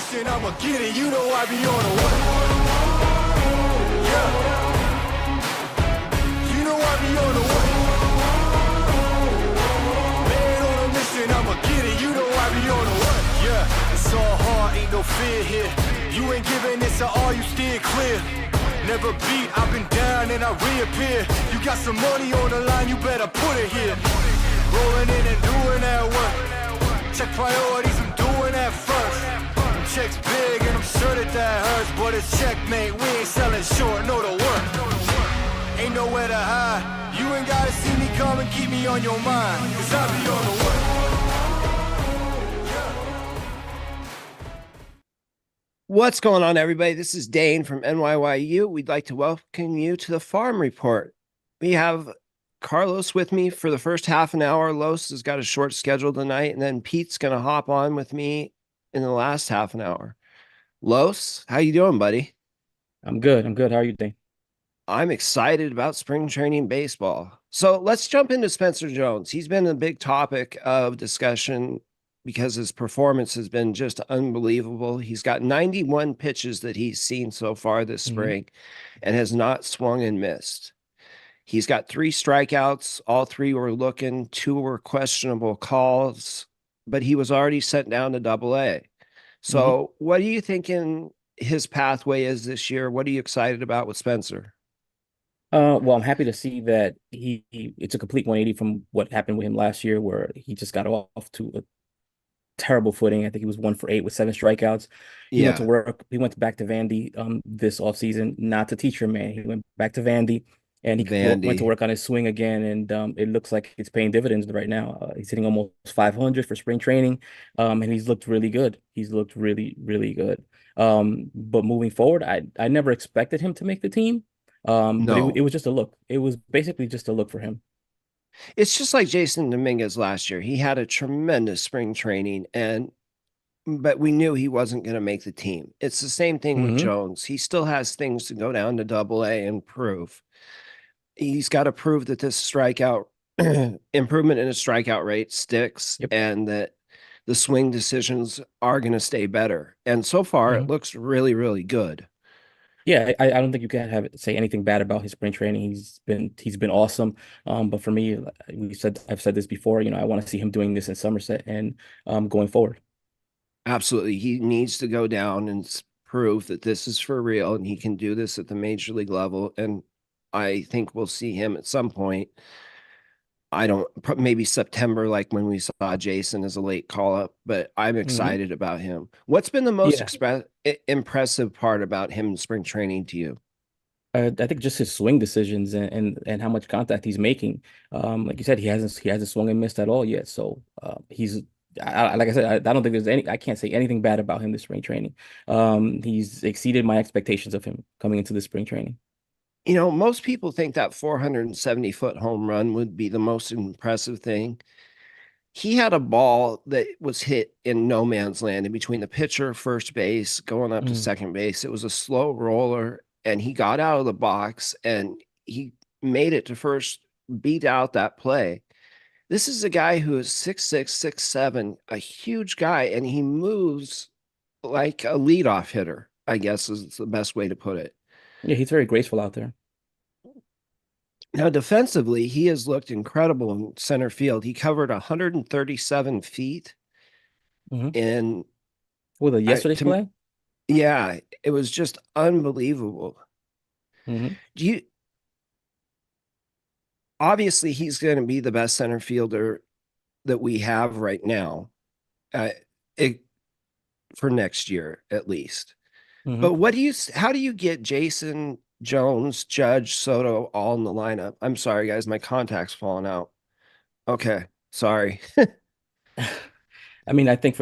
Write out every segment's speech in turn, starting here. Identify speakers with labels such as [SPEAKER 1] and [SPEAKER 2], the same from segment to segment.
[SPEAKER 1] mission, I'ma get it. You know I be on a what? Yeah. You know I be on a what? Man on a mission, I'ma get it. You know I be on a what? Yeah. It's all hard, ain't no fear here. You ain't giving this to all, you steer clear. Never beat, I've been down and I reappear. You got some money on the line, you better put it here. Rolling in and doing that work. Check priorities, I'm doing that first. Checks big and I'm sure that hurts. But it's checkmate, we ain't selling short, no the work. Ain't nowhere to hide. You ain't gotta see me come and keep me on your mind. Cause I be on the work.
[SPEAKER 2] What's going on, everybody? This is Dane from NYYU. We'd like to welcome you to the Farm Report. We have Carlos with me for the first half an hour. Los has got a short schedule tonight, and then Pete's going to hop on with me in the last half an hour. Los, how you doing, buddy?
[SPEAKER 3] I'm good. How are you, Dane?
[SPEAKER 2] I'm excited about spring training baseball. So let's jump into Spencer Jones. He's been a big topic of discussion because his performance has been just unbelievable. He's got 91 pitches that he's seen so far this spring and has not swung and missed. He's got 3 strikeouts. All 3 were looking, 2 were questionable calls, but he was already sent down to AA. So what are you thinking his pathway is this year? What are you excited about with Spencer?
[SPEAKER 3] Well, I'm happy to see that it's a complete 180 from what happened with him last year, where he just got off to a terrible footing. I think he was 1 for 8 with 7 strikeouts. He went to work. He went back to Vandy this offseason, not to teach her, man. He went back to Vandy and he went to work on his swing again. And it looks like it's paying dividends right now. He's hitting almost 500 for spring training. And he's looked really good. He's looked really, really good. But moving forward, I never expected him to make the team. But it was just a look. It was basically just a look for him.
[SPEAKER 2] It's just like Jason Dominguez last year. He had a tremendous spring training, but we knew he wasn't going to make the team. It's the same thing with Jones. He still has things to go down to AA and prove. He's got to prove that this strikeout improvement in his strikeout rate sticks and that the swing decisions are going to stay better. And so far, it looks really, really good.
[SPEAKER 3] Yeah, I don't think you can say anything bad about his spring training. He's been awesome. But for me, I've said this before, I want to see him doing this in Somerset and going forward.
[SPEAKER 2] Absolutely. He needs to go down and prove that this is for real and he can do this at the major league level. And I think we'll see him at some point. Maybe September, like when we saw Jason as a late call-up, but I'm excited about him. What's been the most impressive part about him in spring training to you?
[SPEAKER 3] I think just his swing decisions and how much contact he's making. Like you said, he hasn't swung and missed at all yet. So like I said, I don't think I can't say anything bad about him this spring training. He's exceeded my expectations of him coming into the spring training.
[SPEAKER 2] Most people think that 470-foot home run would be the most impressive thing. He had a ball that was hit in no man's land in between the pitcher, first base, going up to second base. It was a slow roller, and he got out of the box, and he made it to first, beat out that play. This is a guy who is 6'6", 6'7", a huge guy, and he moves like a leadoff hitter, I guess is the best way to put it.
[SPEAKER 3] Yeah, he's very graceful out there.
[SPEAKER 2] Now, defensively, he has looked incredible in center field. He covered 137 feet in
[SPEAKER 3] yesterday's play.
[SPEAKER 2] Yeah, it was just unbelievable. Obviously, he's going to be the best center fielder that we have right now, for next year at least. But how do you get Jason, Jones, Judge, Soto all in the lineup? I'm sorry, guys, my contact's falling out. Okay, sorry.
[SPEAKER 3] I mean, I think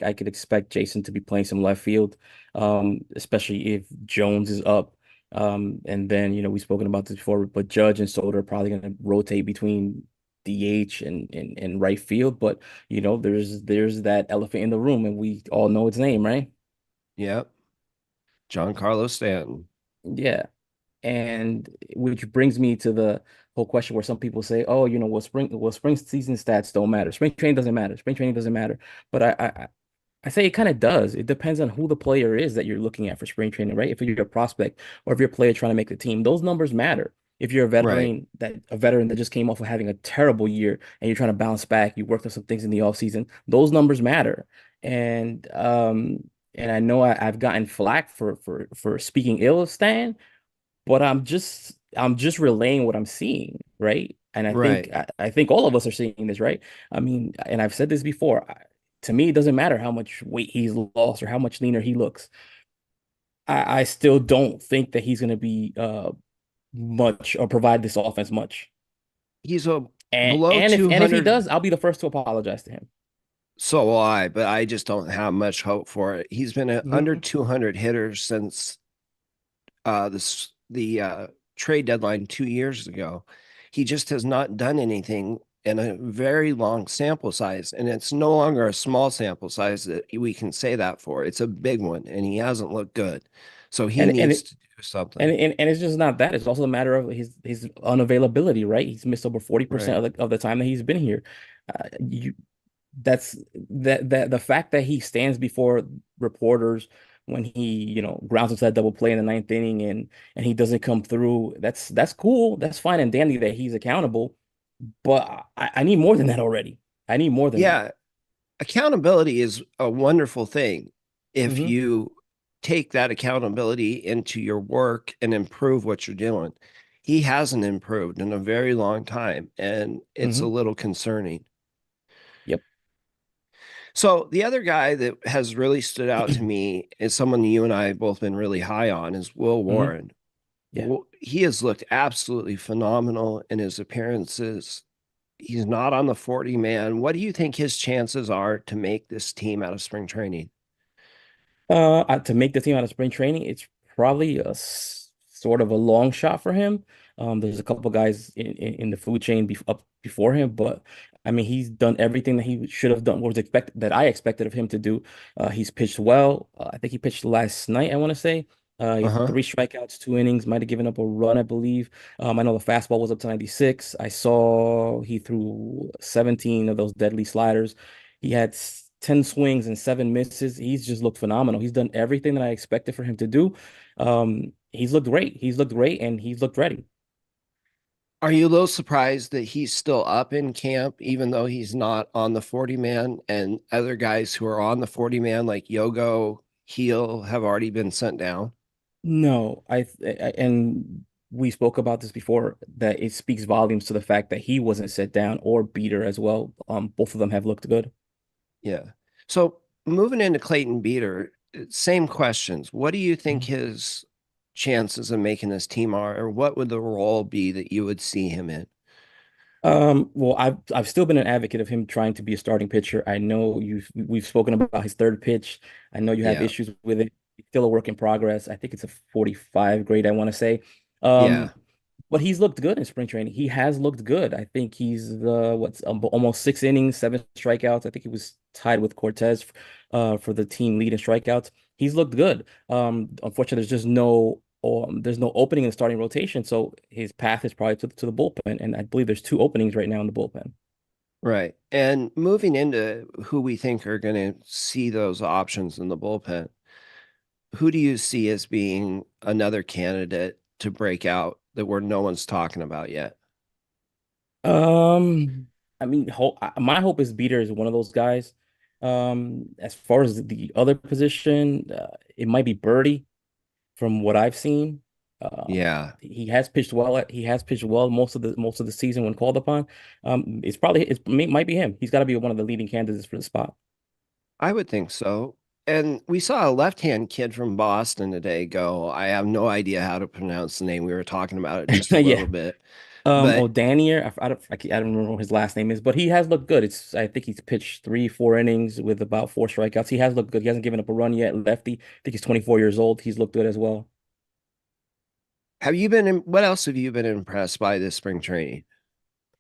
[SPEAKER 3] I could expect Jason to be playing some left field, especially if Jones is up. And then, we've spoken about this before, but Judge and Soto are probably going to rotate between DH and right field. But, there's that elephant in the room, and we all know its name, right?
[SPEAKER 2] Yep. Giancarlo Stanton.
[SPEAKER 3] Yeah. And which brings me to the whole question where some people say, oh, spring season stats don't matter. Spring training doesn't matter. But I say it kind of does. It depends on who the player is that you're looking at for spring training, right? If you're a prospect or if you're a player trying to make the team, those numbers matter. If you're
[SPEAKER 2] Right.
[SPEAKER 3] a veteran that just came off of having a terrible year and you're trying to bounce back, you worked on some things in the offseason, those numbers matter. And I know I've gotten flack for speaking ill of Stan, but I'm just relaying what I'm seeing, right? And
[SPEAKER 2] Right.
[SPEAKER 3] I think all of us are seeing this, right? I mean, and I've said this before. To me, it doesn't matter how much weight he's lost or how much leaner he looks. I still don't think that he's going to be much or provide this offense much.
[SPEAKER 2] He's a
[SPEAKER 3] And
[SPEAKER 2] below
[SPEAKER 3] if he
[SPEAKER 2] 200.
[SPEAKER 3] does, I'll be the first to apologize to him.
[SPEAKER 2] So will I, but I just don't have much hope for it. He's been an under
[SPEAKER 3] Hmm.
[SPEAKER 2] 200 hitter since the trade deadline 2 years ago. He just has not done anything in a very long sample size, and it's no longer a small sample size that we can say that for. It's a big one, and he hasn't looked good. So he
[SPEAKER 3] And and
[SPEAKER 2] needs
[SPEAKER 3] it,
[SPEAKER 2] to do something.
[SPEAKER 3] and it's just not that. It's also a matter of his unavailability, right? He's missed over 40%
[SPEAKER 2] Right.
[SPEAKER 3] of the time that he's been here. You that's that the fact that he stands before reporters when he, grounds into that double play in the ninth inning and he doesn't come through, that's cool. That's fine and dandy that he's accountable, but I need more than that already. I need more than that.
[SPEAKER 2] Yeah, accountability is a wonderful thing if
[SPEAKER 3] Hmm.
[SPEAKER 2] you take that accountability into your work and improve what you're doing. He hasn't improved in a very long time, and it's a
[SPEAKER 3] Hmm.
[SPEAKER 2] little concerning.
[SPEAKER 3] Yep.
[SPEAKER 2] So, the other guy that has really stood out to me is someone you and I have both been really high on is Will
[SPEAKER 3] Hmm.
[SPEAKER 2] Warren.
[SPEAKER 3] Yeah.
[SPEAKER 2] He has looked absolutely phenomenal in his appearances. He's not on the 40 man. What do you think his chances are to make this team out of spring training?
[SPEAKER 3] To make the team out of spring training, it's probably sort of a long shot for him. There's a couple guys in the food chain up before him, but I mean, he's done everything that he should have done, that I expected of him to do. He's pitched well. I think he pitched last night, I want to say. He had
[SPEAKER 2] Uh-huh.
[SPEAKER 3] 3 strikeouts, 2 innings, might have given up a run, I believe. I know the fastball was up to 96. I saw he threw 17 of those deadly sliders. He had 10 swings and 7 misses. He's just looked phenomenal. He's done everything that I expected for him to do. He's looked great. He's looked great and he's looked ready.
[SPEAKER 2] Are you a little surprised that he's still up in camp, even though he's not on the 40 man and other guys who are on the 40 man, like Yogo, Heel, have already been sent down?
[SPEAKER 3] No, and we spoke about this before, that it speaks volumes to the fact that he wasn't set down or Beater as well. Both of them have looked good.
[SPEAKER 2] Yeah. So moving into Clayton Beater, same questions. What do you think
[SPEAKER 3] Mhm.
[SPEAKER 2] his chances of making this team are, or what would the role be that you would see him in?
[SPEAKER 3] Well, I've still been an advocate of him trying to be a starting pitcher. I know we've spoken about his third pitch. I know you have
[SPEAKER 2] Yeah.
[SPEAKER 3] issues with it. It's still a work in progress. I think it's a 45 grade, I want to say.
[SPEAKER 2] Yeah.
[SPEAKER 3] Um, but he's looked good in spring training. He has looked good. I think he's almost 6 innings, 7 strikeouts. I think he was tied with Cortez for the team lead in strikeouts. He's looked good. Unfortunately, there's no opening in the starting rotation, so his path is probably to the bullpen. And I believe there's 2 openings right now in the bullpen.
[SPEAKER 2] Right. And moving into who we think are going to see those options in the bullpen, who do you see as being another candidate to break out that no one's talking about yet?
[SPEAKER 3] Um, I mean, my hope is Beater is one of those guys. As far as the other position, it might be Birdie from what I've seen.
[SPEAKER 2] Yeah,
[SPEAKER 3] He has pitched well most of the season when called upon. Might be him. He's got to be one of the leading candidates for the spot.
[SPEAKER 2] I would think so. And we saw a left-hand kid from Boston today go. I have no idea how to pronounce the name. We were talking about it just a
[SPEAKER 3] Yeah.
[SPEAKER 2] little bit, but
[SPEAKER 3] O'Danier. I don't remember what his last name is, but he has looked good. I think he's pitched 3, 4 innings with about 4 strikeouts. He has looked good. He hasn't given up a run yet. Lefty. I think he's 24 years old. He's looked good as well.
[SPEAKER 2] what else have you been impressed by this spring training?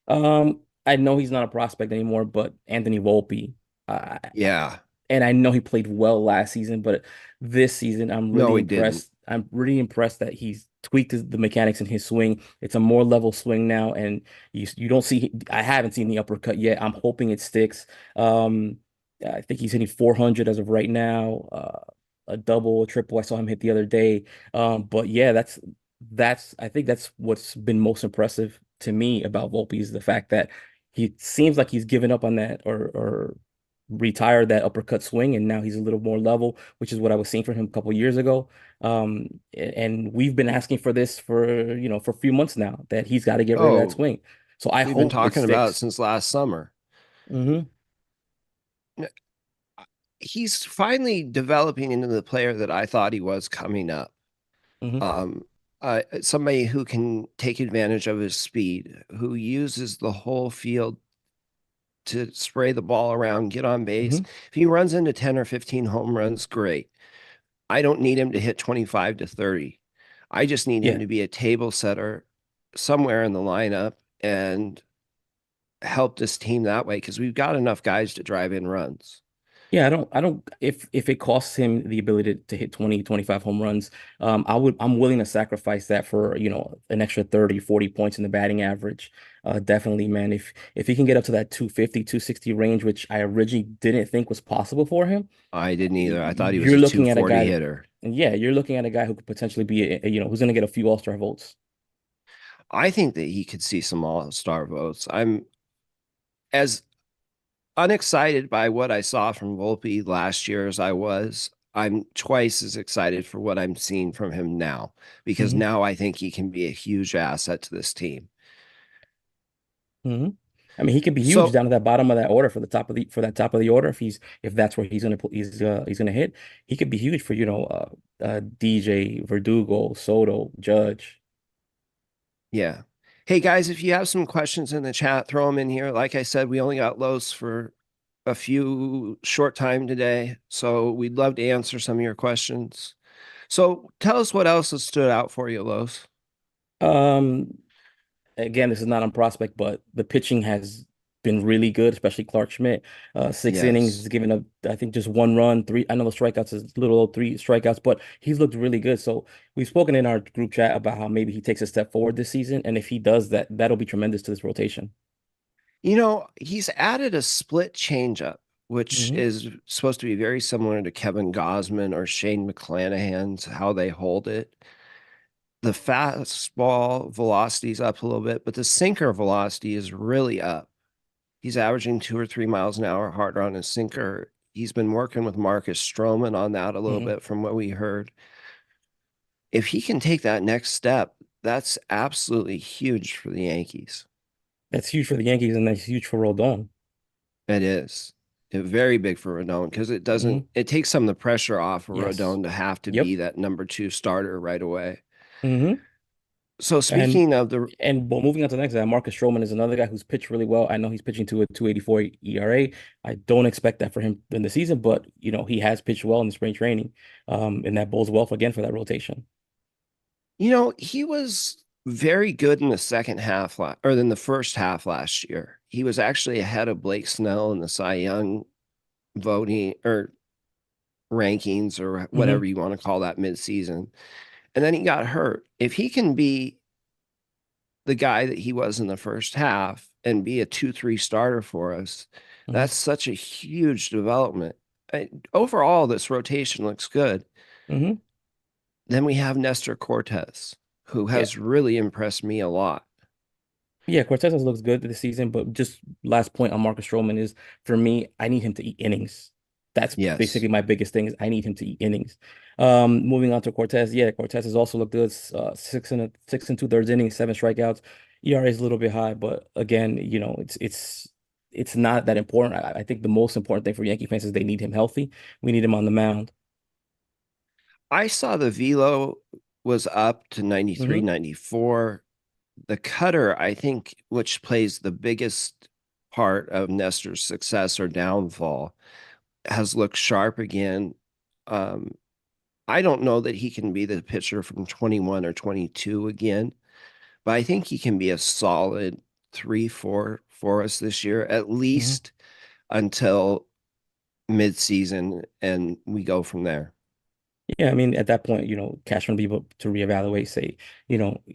[SPEAKER 3] I know he's not a prospect anymore, but Anthony Volpe. Uh,
[SPEAKER 2] Yeah.
[SPEAKER 3] and I know he played well last season, but this season I'm
[SPEAKER 2] No,
[SPEAKER 3] really
[SPEAKER 2] he didn't.
[SPEAKER 3] impressed. I'm really impressed that he's tweaked the mechanics in his swing. It's a more level swing now, and you don't see. I haven't seen the uppercut yet. I'm hoping it sticks. Um, I think he's hitting 400 as of right now. A double, a triple. I saw him hit the other day. But yeah, that's I think that's what's been most impressive to me about Volpe is the fact that he seems like he's given up on that or retired that uppercut swing, and now he's a little more level, which is what I was seeing from him a couple years ago. And we've been asking for this for for a few months now that he's got to get rid of that
[SPEAKER 2] Oh,
[SPEAKER 3] swing. So I
[SPEAKER 2] we've been
[SPEAKER 3] hope it
[SPEAKER 2] talking about it
[SPEAKER 3] sticks.
[SPEAKER 2] since last summer.
[SPEAKER 3] Hmm.
[SPEAKER 2] He's finally developing into the player that I thought he was coming up.
[SPEAKER 3] Hmm.
[SPEAKER 2] Um, Somebody who can take advantage of his speed, who uses the whole field to spray the ball around, get on base.
[SPEAKER 3] Hmm.
[SPEAKER 2] If he runs into 10 or 15 home runs, great. I don't need him to hit 25 to 30. I just need him
[SPEAKER 3] Yeah.
[SPEAKER 2] to be a table setter somewhere in the lineup and help this team that way because we've got enough guys to drive in runs.
[SPEAKER 3] Yeah, I don't if it costs him the ability to hit 20, 25 home runs, I'm willing to sacrifice that for, an extra 30, 40 points in the batting average. Definitely, man. If he can get up to that 250, 260 range, which I originally didn't think was possible for him,
[SPEAKER 2] I didn't either. I thought he was
[SPEAKER 3] you're
[SPEAKER 2] a
[SPEAKER 3] looking at a
[SPEAKER 2] 240
[SPEAKER 3] guy,
[SPEAKER 2] hitter.
[SPEAKER 3] yeah, you're looking at a guy who could potentially be who's going to get a few All-Star votes.
[SPEAKER 2] I think that he could see some all-star votes. I'm as unexcited by what I saw from Volpe last year as I was. I'm twice as excited for what I'm seeing from him now because
[SPEAKER 3] Hmm.
[SPEAKER 2] now I think he can be a huge asset to this team.
[SPEAKER 3] Hmm. I mean, he could be huge
[SPEAKER 2] So,
[SPEAKER 3] down at that bottom of that order for that top of the order if that's where he's gonna hit. He could be huge for DJ Verdugo, Soto, Judge.
[SPEAKER 2] yeah. Hey guys, if you have some questions in the chat, throw them in here. Like I said, we only got Los for a few short time today, so we'd love to answer some of your questions. So tell us what else has stood out for you, Los.
[SPEAKER 3] Um, Again, this is not on prospect, but the pitching has been really good, especially Clark Schmidt. 6 innings, he's
[SPEAKER 2] Yes.
[SPEAKER 3] given up, I think, just 1 run, three. I know the strikeouts is little old 3 strikeouts, but he's looked really good. So we've spoken in our group chat about how maybe he takes a step forward this season, and if he does that, that'll be tremendous to this rotation.
[SPEAKER 2] He's added a split changeup, which
[SPEAKER 3] Hmm.
[SPEAKER 2] is supposed to be very similar to Kevin Gosman or Shane McClanahan's, how they hold it. The fastball velocity is up a little bit, but the sinker velocity is really up. He's averaging 2 or 3 miles an hour harder on his sinker. He's been working with Marcus Stroman on that a little
[SPEAKER 3] Hmm.
[SPEAKER 2] bit from what we heard. If he can take that next step, that's absolutely huge for the Yankees.
[SPEAKER 3] That's huge for the Yankees, and that's huge for Rodon.
[SPEAKER 2] It is very big for Rodon because
[SPEAKER 3] Hmm.
[SPEAKER 2] it takes some of the pressure off of
[SPEAKER 3] Yes.
[SPEAKER 2] Rodon to have to be
[SPEAKER 3] Yep.
[SPEAKER 2] that number two starter right away.
[SPEAKER 3] Hmm.
[SPEAKER 2] So
[SPEAKER 3] And
[SPEAKER 2] speaking of the,
[SPEAKER 3] well, moving on to the next guy, Marcus Stroman is another guy who's pitched really well. I know he's pitching to a 284 ERA. I don't expect that for him in the season, but he has pitched well in the spring training. And that bodes well again for that rotation.
[SPEAKER 2] he was very good in the second half or in the first half last year. He was actually ahead of Blake Snell in the Cy Young voting or rankings or whatever
[SPEAKER 3] Hmm.
[SPEAKER 2] you want to call that midseason. And then he got hurt. If he can be the guy that he was in the first half and be a 2-3 starter for us,
[SPEAKER 3] Hmm.
[SPEAKER 2] that's such a huge development. Overall, this rotation looks good.
[SPEAKER 3] Hmm.
[SPEAKER 2] Then we have Nestor Cortez, who
[SPEAKER 3] Yeah.
[SPEAKER 2] has really impressed me a lot.
[SPEAKER 3] Yeah, Cortez looks good this season, but just last point on Marcus Stroman is for me, I need him to eat innings. That's
[SPEAKER 2] Yes.
[SPEAKER 3] basically my biggest thing is I need him to eat innings. Moving on to Cortez, yeah, Cortez has also looked good. 6 and 2/3 innings, 7 strikeouts. ERA is a little bit high, but again, it's not that important. I think the most important thing for Yankee fans is they need him healthy. We need him on the mound.
[SPEAKER 2] I saw the velo was up to 93,
[SPEAKER 3] Hmm.
[SPEAKER 2] 94. The cutter, I think, which plays the biggest part of Nestor's success or downfall, has looked sharp again. Um, I don't know that he can be the pitcher from 21 or 22 again, but I think he can be a solid 3-4 for us this year, at
[SPEAKER 3] Hmm.
[SPEAKER 2] least until midseason, and we go from there.
[SPEAKER 3] Yeah, I mean, at that point, Cashman will be able to reevaluate, say,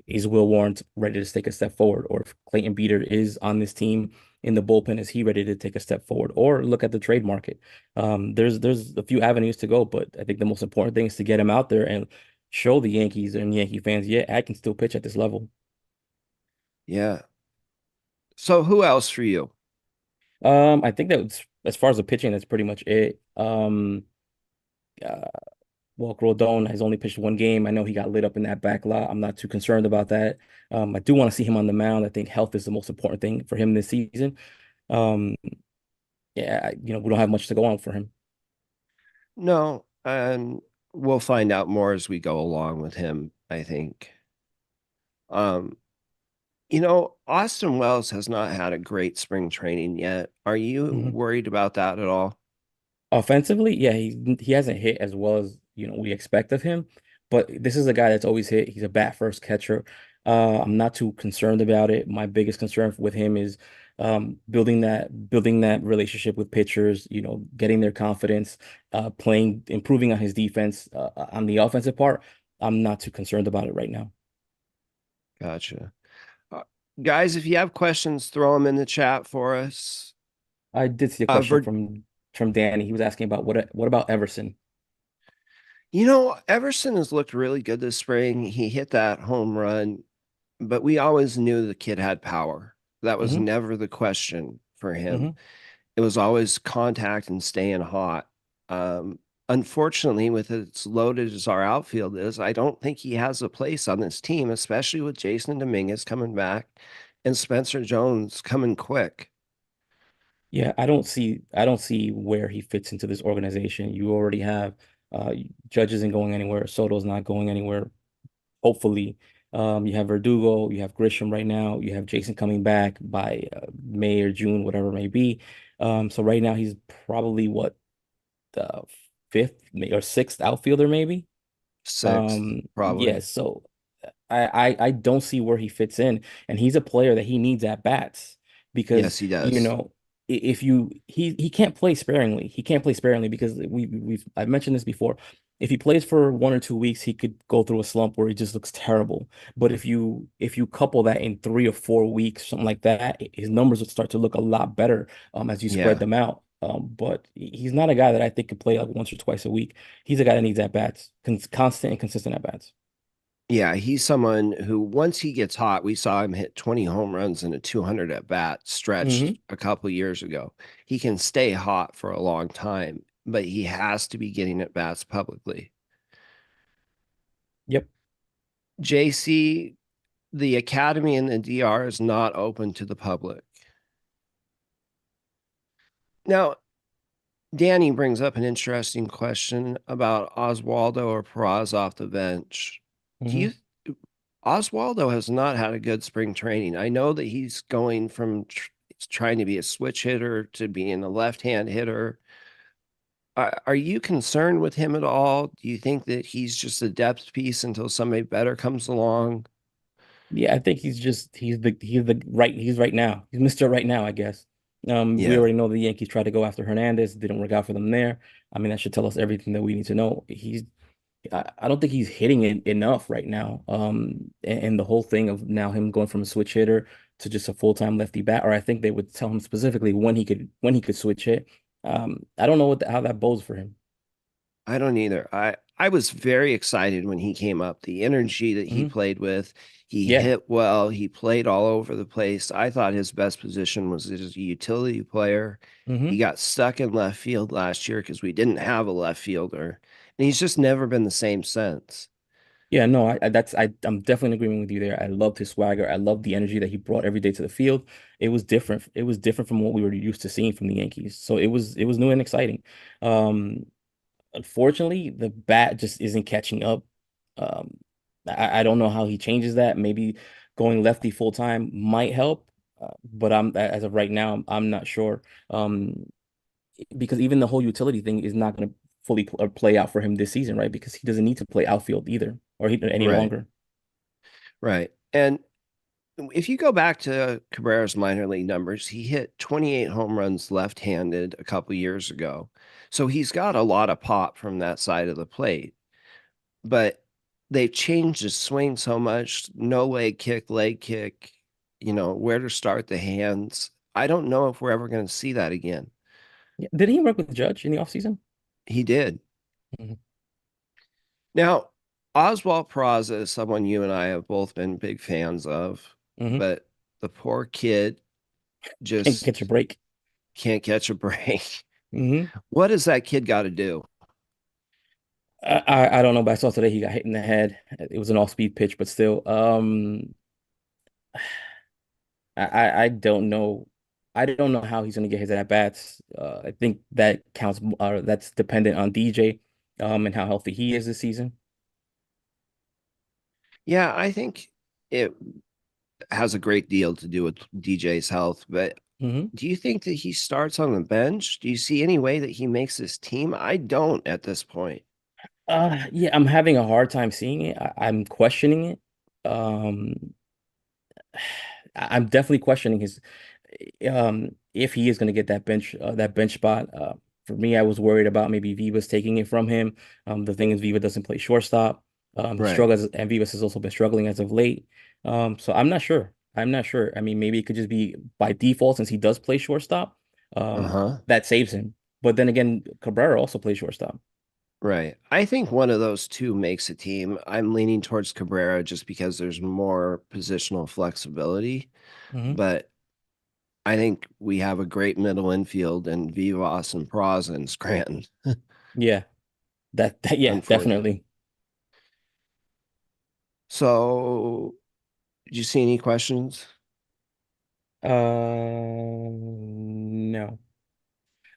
[SPEAKER 3] is Will Warren ready to take a step forward? Or if Clayton Beater is on this team in the bullpen, is he ready to take a step forward? Or look at the trade market. There's a few avenues to go, but I think the most important thing is to get him out there and show the Yankees and Yankee fans, yeah, I can still pitch at this level.
[SPEAKER 2] Yeah. So who else for you?
[SPEAKER 3] I think that as far as the pitching, that's pretty much it. Uh, Well, Rodon has only pitched one game. I know he got lit up in that back lot. I'm not too concerned about that. I do want to see him on the mound. I think health is the most important thing for him this season. Um, yeah, we don't have much to go on for him.
[SPEAKER 2] No, and we'll find out more as we go along with him, I think. Um, Austin Wells has not had a great spring training yet. Are you
[SPEAKER 3] Mhm.
[SPEAKER 2] worried about that at all?
[SPEAKER 3] Offensively, yeah, he hasn't hit as well as we expect of him, but this is a guy that's always hit. He's a bat first catcher. I'm not too concerned about it. My biggest concern with him is building that relationship with pitchers, getting their confidence, improving on his defense. On the offensive part, I'm not too concerned about it right now.
[SPEAKER 2] Gotcha. Uh, Guys, if you have questions, throw them in the chat for us.
[SPEAKER 3] I did see a
[SPEAKER 2] Uh,
[SPEAKER 3] question
[SPEAKER 2] Ver-
[SPEAKER 3] from Danny. He was asking about what about Everson?
[SPEAKER 2] Everson has looked really good this spring. He hit that home run, but we always knew the kid had power. That was
[SPEAKER 3] Hmm.
[SPEAKER 2] never the question for him.
[SPEAKER 3] Hmm.
[SPEAKER 2] It was always contact and staying hot. Um, Unfortunately, with as loaded as our outfield is, I don't think he has a place on this team, especially with Jason Dominguez coming back and Spencer Jones coming quick.
[SPEAKER 3] Yeah, I don't see where he fits into this organization. You already have uh Judge isn't going anywhere, Soto's not going anywhere, hopefully. You have Verdugo, you have Grisham right now, you have Jason coming back by May or June, whatever it may be. So right now he's probably what, the or sixth outfielder, maybe.
[SPEAKER 2] Sixth,
[SPEAKER 3] Yeah,
[SPEAKER 2] probably.
[SPEAKER 3] so I don't see where he fits in, and he's a player that he needs at bats because
[SPEAKER 2] Yes, he
[SPEAKER 3] you
[SPEAKER 2] does.
[SPEAKER 3] know if you he can't play sparingly. He can't play sparingly because I've mentioned this before. If he plays for 1 or 2 weeks, he could go through a slump where he just looks terrible. But if you couple that in 3 or 4 weeks, something like that, his numbers would start to look a lot better as you spread
[SPEAKER 2] Yeah.
[SPEAKER 3] them out. But he's not a guy that I think could play like once or twice a week. He's a guy that needs at bats, constant and consistent at bats.
[SPEAKER 2] Yeah, he's someone who, once he gets hot, we saw him hit 20 home runs in a 200 at bat stretch
[SPEAKER 3] Hmm.
[SPEAKER 2] a couple years ago. He can stay hot for a long time, but he has to be getting at bats publicly.
[SPEAKER 3] Yep.
[SPEAKER 2] JC, the academy and the DR is not open to the public. Now, Danny brings up an interesting question about Oswaldo or Praz off the bench. Do
[SPEAKER 3] Hmm.
[SPEAKER 2] you Oswaldo has not had a good spring training. I know that he's going from trying to be a switch hitter to being a left-hand hitter. Are you concerned with him at all? Do you think that he's just a depth piece until somebody better comes along?
[SPEAKER 3] Yeah, I think he's right now. He's Mr. Right Now, I guess. We
[SPEAKER 2] Yeah,
[SPEAKER 3] already know the Yankees tried to go after Hernandez, didn't work out for them there. I mean, that should tell us everything that we need to know. I don't think he's hitting it enough right now. And the whole thing of now him going from a switch hitter to just a full-time lefty bat, or I think they would tell him specifically when he could switch hit. I don't know how that bodes for him.
[SPEAKER 2] I don't either. I was very excited when he came up. The energy that he
[SPEAKER 3] Hmm.
[SPEAKER 2] played with, he
[SPEAKER 3] Yeah.
[SPEAKER 2] hit well, he played all over the place. I thought his best position was as a utility player. He
[SPEAKER 3] Hmm.
[SPEAKER 2] got stuck in left field last year because we didn't have a left fielder, and he's just never been the same since.
[SPEAKER 3] Yeah, no, I'm definitely in agreement with you there. I loved his swagger. I loved the energy that he brought every day to the field. It was different. It was different from what we were used to seeing from the Yankees. So it was new and exciting. Um, Unfortunately, the bat just isn't catching up. Um, I don't know how he changes that. Maybe going lefty full time might help, but as of right now, I'm not sure. Because even the whole utility thing is not going to fully play out for him this season, right? Because he doesn't need to play outfield either, or any
[SPEAKER 2] Right,
[SPEAKER 3] longer.
[SPEAKER 2] right. And if you go back to Cabrera's minor league numbers, he hit 28 home runs left-handed a couple years ago. So he's got a lot of pop from that side of the plate. but they've changed his swing so much. No leg kick, where to start the hands. I don't know if we're ever going to see that again.
[SPEAKER 3] Yeah. Did he work with Judge in the offseason?
[SPEAKER 2] He did.
[SPEAKER 3] Hmm.
[SPEAKER 2] Now, Oswald Peraza is someone you and I have both been big fans of,
[SPEAKER 3] Hmm.
[SPEAKER 2] but the poor kid
[SPEAKER 3] Can't catch a
[SPEAKER 2] just
[SPEAKER 3] break.
[SPEAKER 2] can't catch a break.
[SPEAKER 3] Hmm.
[SPEAKER 2] What does that kid got to do?
[SPEAKER 3] I don't know, but I saw today he got hit in the head. It was an off-speed pitch, but still. I don't know. I don't know how he's going to get his at bats. I think that counts. That's dependent on DJ, and how healthy he is this season.
[SPEAKER 2] Yeah, I think it has a great deal to do with DJ's health, but
[SPEAKER 3] Hmm.
[SPEAKER 2] do you think that he starts on the bench? Do you see any way that he makes this team? I don't at this point.
[SPEAKER 3] Yeah, I'm having a hard time seeing it. I'm questioning it. Um, I'm definitely questioning his if he is going to get that bench spot. For me, I was worried about maybe Vivas taking it from him. The thing is, Viva doesn't play shortstop. He
[SPEAKER 2] Right.
[SPEAKER 3] struggles, and Vivas has also been struggling as of late. So I'm not sure. I'm not sure. I mean, maybe it could just be by default since he does play shortstop.
[SPEAKER 2] Uh-huh.
[SPEAKER 3] That saves him. But then again, Cabrera also plays shortstop.
[SPEAKER 2] Right. I think one of those two makes a team. I'm leaning towards Cabrera just because there's more positional flexibility,
[SPEAKER 3] Hmm.
[SPEAKER 2] but I think we have a great middle infield in Vivas and Praz and Scranton,
[SPEAKER 3] Yeah, yeah,
[SPEAKER 2] unfortunately.
[SPEAKER 3] definitely.
[SPEAKER 2] So, did you see any questions?
[SPEAKER 3] No.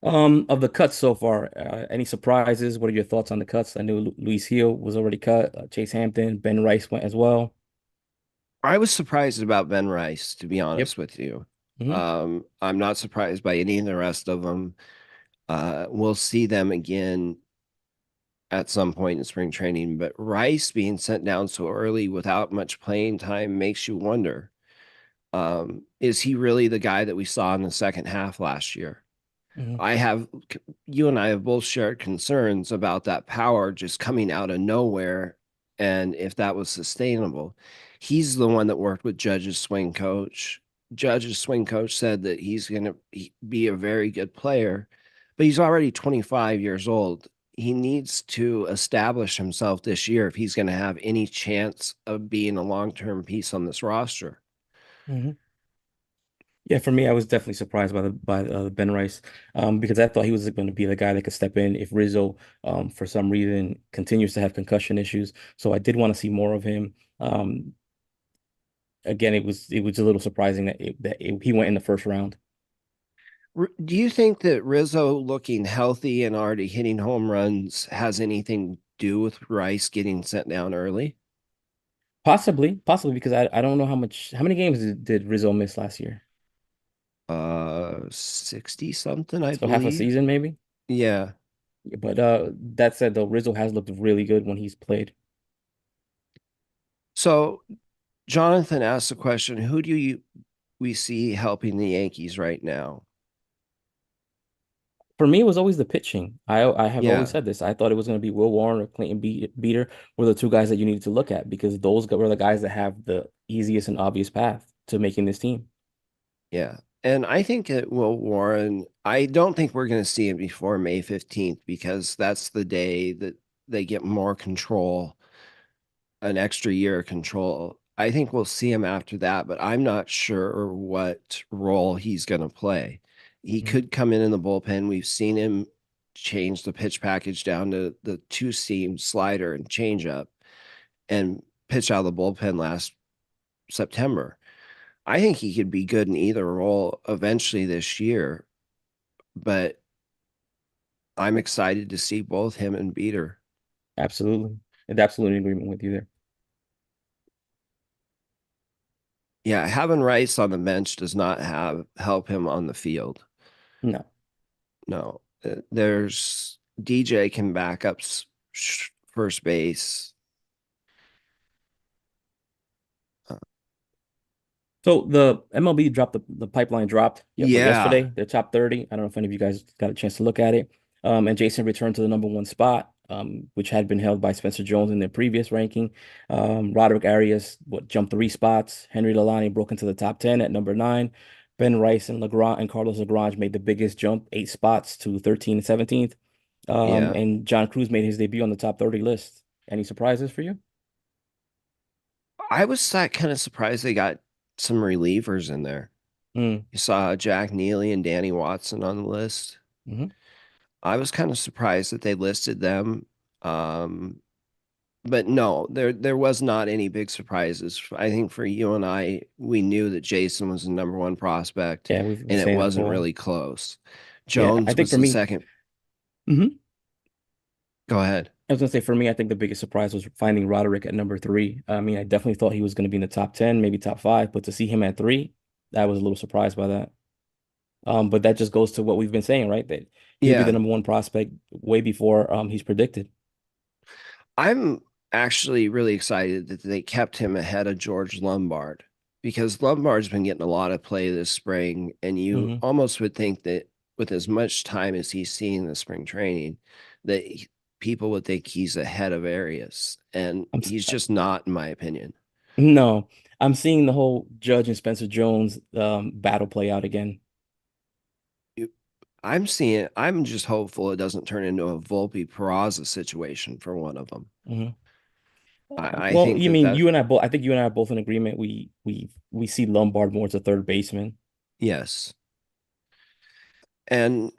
[SPEAKER 3] Of the cuts so far, any surprises? What are your thoughts on the cuts? I knew Luis Hill was already cut. Chase Hampton, Ben Rice went as well.
[SPEAKER 2] I was surprised about Ben Rice, to be
[SPEAKER 3] Yep.
[SPEAKER 2] honest with you.
[SPEAKER 3] Hmm.
[SPEAKER 2] I'm not surprised by any of the rest of them. We'll see them again at some point in spring training, but Rice being sent down so early without much playing time makes you wonder, is he really the guy that we saw in the second half last year?
[SPEAKER 3] Hmm.
[SPEAKER 2] I have, you and I have both shared concerns about that power just coming out of nowhere and if that was sustainable. He's the one that worked with Judge's swing coach. Judge's swing coach said that he's going to be a very good player, but he's already 25 years old. He needs to establish himself this year if he's going to have any chance of being a long-term piece on this roster.
[SPEAKER 3] Hmm. Yeah, for me, I was definitely surprised by Ben Rice, because I thought he was going to be the guy that could step in if Rizzo, for some reason, continues to have concussion issues. So I did want to see more of him. Again, it was a little surprising he went in the first round.
[SPEAKER 2] Do you think that Rizzo looking healthy and already hitting home runs has anything to do with Rice getting sent down early?
[SPEAKER 3] Possibly because I don't know how many games did Rizzo miss last year?
[SPEAKER 2] 60 something, I
[SPEAKER 3] So half a
[SPEAKER 2] believe.
[SPEAKER 3] season maybe.
[SPEAKER 2] Yeah.
[SPEAKER 3] But that said, though, Rizzo has looked really good when he's played.
[SPEAKER 2] So Jonathan asked the question, who do we see helping the Yankees right now?
[SPEAKER 3] For me, it was always the pitching. I have always
[SPEAKER 2] Yeah.
[SPEAKER 3] said this. I thought it was going to be Will Warren or Beater were the two guys that you needed to look at because were the guys that have the easiest and obvious path to making this team.
[SPEAKER 2] Yeah. And I think it will Warren. I don't think we're going to see him before May 15th because that's the day that they get more control, an extra year of control. I think we'll see him after that, but I'm not sure what role he's going to play. He
[SPEAKER 3] Mhm.
[SPEAKER 2] could come in the bullpen. We've seen him change the pitch package down to the two seam slider and changeup and pitch out of the bullpen last September. I think he could be good in either role eventually this year, but I'm excited to see both him and Beater.
[SPEAKER 3] Absolutely. And absolutely in agreement with you there.
[SPEAKER 2] Yeah, having Rice on the bench does not have help him on the field.
[SPEAKER 3] No.
[SPEAKER 2] No, there's DJ can back up first base. Uh,
[SPEAKER 3] So the MLB dropped the pipeline dropped
[SPEAKER 2] yeah,
[SPEAKER 3] yesterday. Their top 30. I don't know if any of you guys got a chance to look at it. And Jason returned to the number one spot. which had been held by Spencer Jones in their previous ranking. Roderick Arias jumped 3 spots. Henry Lalani broke into the top 10 at number 9. Ben Rice and Legrand and Carlos Lagrange made the biggest jump, 8 spots to 13 and 17th.
[SPEAKER 2] Yeah.
[SPEAKER 3] And John Cruz made his debut on the top 30 list. Any surprises for you?
[SPEAKER 2] I was kind of surprised they got some relievers in there.
[SPEAKER 3] Mm,
[SPEAKER 2] You saw Jack Neely and Danny Watson on the list.
[SPEAKER 3] hmm
[SPEAKER 2] I was kind of surprised that they listed them. Um, but no, there was not any big surprises. I think for you and I, we knew that Jason was the number one prospect,
[SPEAKER 3] Yeah, we've been
[SPEAKER 2] and it
[SPEAKER 3] saying that
[SPEAKER 2] wasn't
[SPEAKER 3] for.
[SPEAKER 2] really close.
[SPEAKER 3] Yeah, I
[SPEAKER 2] Jones
[SPEAKER 3] think
[SPEAKER 2] was
[SPEAKER 3] for
[SPEAKER 2] the
[SPEAKER 3] me,
[SPEAKER 2] second.
[SPEAKER 3] hmm
[SPEAKER 2] Go ahead.
[SPEAKER 3] I was gonna say for me, I think the biggest surprise was finding Roderick at number 3. I mean, I definitely thought he was going to be in the top 10, maybe top 5, but to see him at 3, I was a little surprised by that. But that just goes to what we've been saying, right? That he'll be the
[SPEAKER 2] Yeah,
[SPEAKER 3] number one prospect way before he's predicted.
[SPEAKER 2] I'm actually really excited that they kept him ahead of George Lombard because Lombard's been getting a lot of play this spring, and you
[SPEAKER 3] Hmm
[SPEAKER 2] almost would think that with as much time as he's seen in the spring training, that people would think he's ahead of Arias, and
[SPEAKER 3] I'm s-
[SPEAKER 2] he's just not, in my opinion.
[SPEAKER 3] no, I'm seeing the whole Judge and Spencer Jones battle play out again.
[SPEAKER 2] I'm just hopeful it doesn't turn into a Volpe Peraza situation for one of them.
[SPEAKER 3] Hmm
[SPEAKER 2] I
[SPEAKER 3] Well,
[SPEAKER 2] think
[SPEAKER 3] you
[SPEAKER 2] that
[SPEAKER 3] mean
[SPEAKER 2] that
[SPEAKER 3] you and I both? I think you and I are both in agreement. We see Lombard more as a third baseman.
[SPEAKER 2] yes, and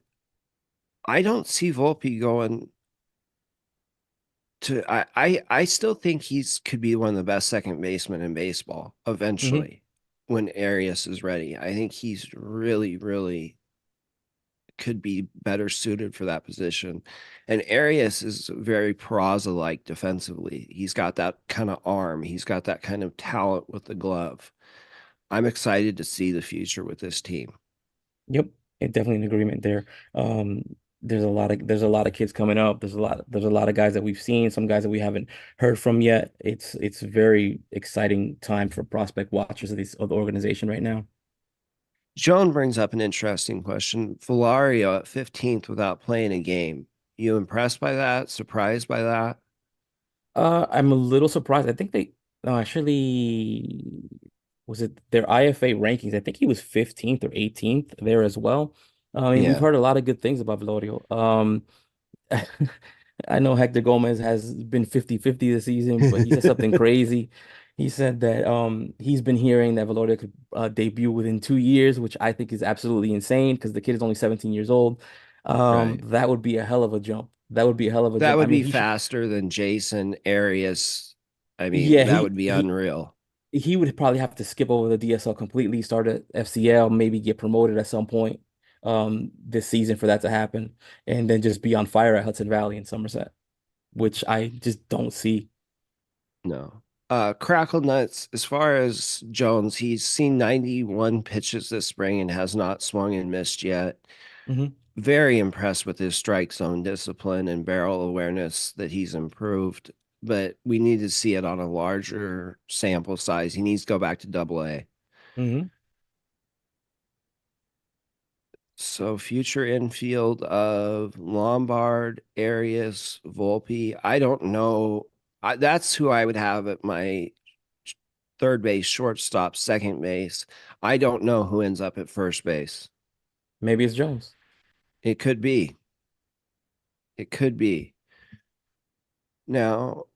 [SPEAKER 2] I don't see Volpe going to I still think he's could be one of the best second basemen in baseball
[SPEAKER 3] Hmm
[SPEAKER 2] eventually when Arias is ready. I think he's really, really could be better suited for that position. And Arias is very Peraza-like defensively. He's got that kind of arm. He's got that kind of talent with the glove. I'm excited to see the future with this team.
[SPEAKER 3] Yep, definitely an agreement there. Um, there's a lot of kids coming up. There's a lot of guys that we've seen, some guys that we haven't heard from yet. It's a very exciting time for prospect watchers of the organization right now.
[SPEAKER 2] Joan brings up an interesting question. Valario at 15th without playing a game. You impressed by that? Surprised by that?
[SPEAKER 3] I'm a little surprised. I think they no, actually was it their IFA rankings? I think he was 15th or 18th there as well. I mean, we've
[SPEAKER 2] Yeah,
[SPEAKER 3] heard a lot of good things about Valorio. I know Hector Gomez has been 50-50 this season, but he said something crazy. He said that he's been hearing that Veloria could debut within 2 years, which I think is absolutely insane because the kid is only 17 years old.
[SPEAKER 2] right.
[SPEAKER 3] That would be a hell of a jump. That would be a hell of a
[SPEAKER 2] That
[SPEAKER 3] jump. I
[SPEAKER 2] would
[SPEAKER 3] mean,
[SPEAKER 2] be
[SPEAKER 3] he should,
[SPEAKER 2] faster than Jason Arias. I mean,
[SPEAKER 3] yeah,
[SPEAKER 2] that would be unreal.
[SPEAKER 3] he would probably have to skip over the DSL completely, start at FCL, maybe get promoted at some point this season for that to happen, and then just be on fire at Hudson Valley in Somerset, which I just don't see.
[SPEAKER 2] No. Crackle Nuts, as far as Jones, he's seen 91 pitches this spring and has not swung and missed yet.
[SPEAKER 3] Hmm
[SPEAKER 2] Very impressed with his strike zone discipline and barrel awareness that he's improved, but we need to see it on a larger sample size. He needs to go back to AA.
[SPEAKER 3] hmm
[SPEAKER 2] So future infield of Lombard, Arias, Volpe. I don't know. That's who I would have at my third base, shortstop, second base. I don't know who ends up at first base.
[SPEAKER 3] Maybe it's Jones.
[SPEAKER 2] It could be. It could be. Now,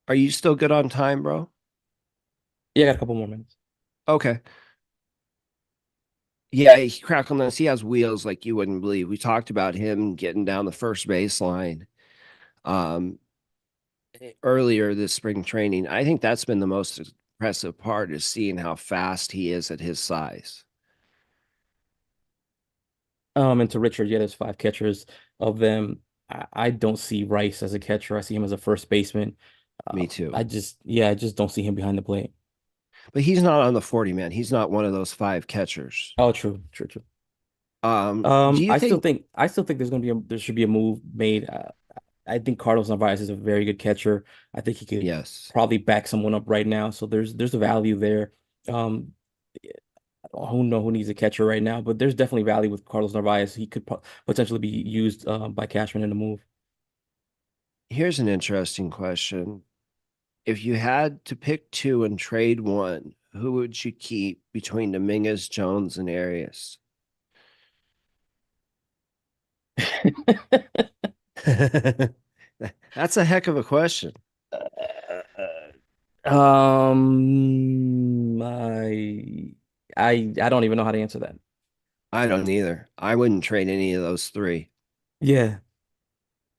[SPEAKER 2] are you still good on time, bro?
[SPEAKER 3] Yeah, I got a couple more minutes.
[SPEAKER 2] Okay. Yeah, he cracked on this. He has wheels like you wouldn't believe. We talked about him getting down the first baseline um, earlier this spring training. I think that's been the most impressive part is seeing how fast he is at his size.
[SPEAKER 3] And to Richard, yeah, there's 5 catchers. Of them, I don't see Rice as a catcher. I see him as a first baseman.
[SPEAKER 2] Me too.
[SPEAKER 3] I just don't see him behind the plate.
[SPEAKER 2] But he's not on the 40 man. He's not one of those five catchers.
[SPEAKER 3] Oh, true, true, true.
[SPEAKER 2] Do you think
[SPEAKER 3] I still think there should be a move made. I think Carlos Narvaez is a very good catcher. I think he could
[SPEAKER 2] yes?
[SPEAKER 3] probably back someone up right now. So there's a value there. Um, who know who needs a catcher right now, but there's definitely value with Carlos Narvaez. He could potentially be used by Cashman in the move.
[SPEAKER 2] Here's an interesting question. If you had to pick two and trade one, who would you keep between Dominguez, Jones, and Arias? That's a heck of a question.
[SPEAKER 3] I don't even know how to answer that.
[SPEAKER 2] I don't either. I wouldn't trade any of those three.
[SPEAKER 3] Yeah.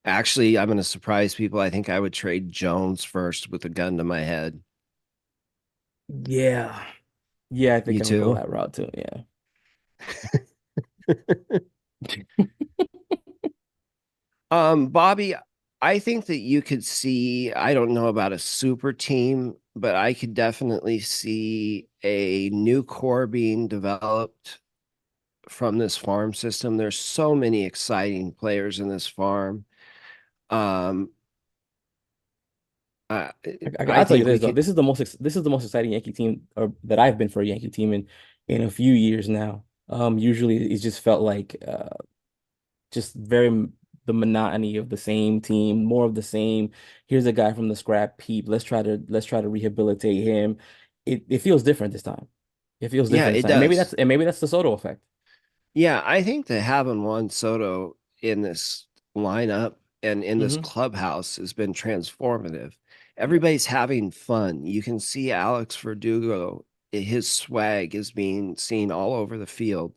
[SPEAKER 2] Actually, I'm going to surprise people. I think I would trade Jones first with a gun to my head.
[SPEAKER 3] Yeah. Yeah, I think
[SPEAKER 2] You
[SPEAKER 3] I would go
[SPEAKER 2] too?
[SPEAKER 3] that route too. Yeah.
[SPEAKER 2] Bobby, I think that you could see, I don't know about a super team, but I could definitely see a new core being developed from this farm system. There's so many exciting players in this farm. Um, I, I
[SPEAKER 3] I'll tell you
[SPEAKER 2] think we
[SPEAKER 3] this though.
[SPEAKER 2] could,
[SPEAKER 3] This is the most exciting Yankee team or that I've been for a Yankee team in a few years now. Usually it's just felt like just the monotony of the same team, more of the same. Here's a guy from the scrap heap. Let's try to rehabilitate him. It feels different this time. It feels
[SPEAKER 2] yeah,
[SPEAKER 3] different this
[SPEAKER 2] it
[SPEAKER 3] time.
[SPEAKER 2] does.
[SPEAKER 3] And maybe that's the Soto effect.
[SPEAKER 2] Yeah, I think that having Juan Soto in this lineup and in this
[SPEAKER 3] Hmm.
[SPEAKER 2] clubhouse has been transformative.
[SPEAKER 3] Yep.
[SPEAKER 2] Everybody's having fun. You can see Alex Verdugo, his swag is being seen all over the field.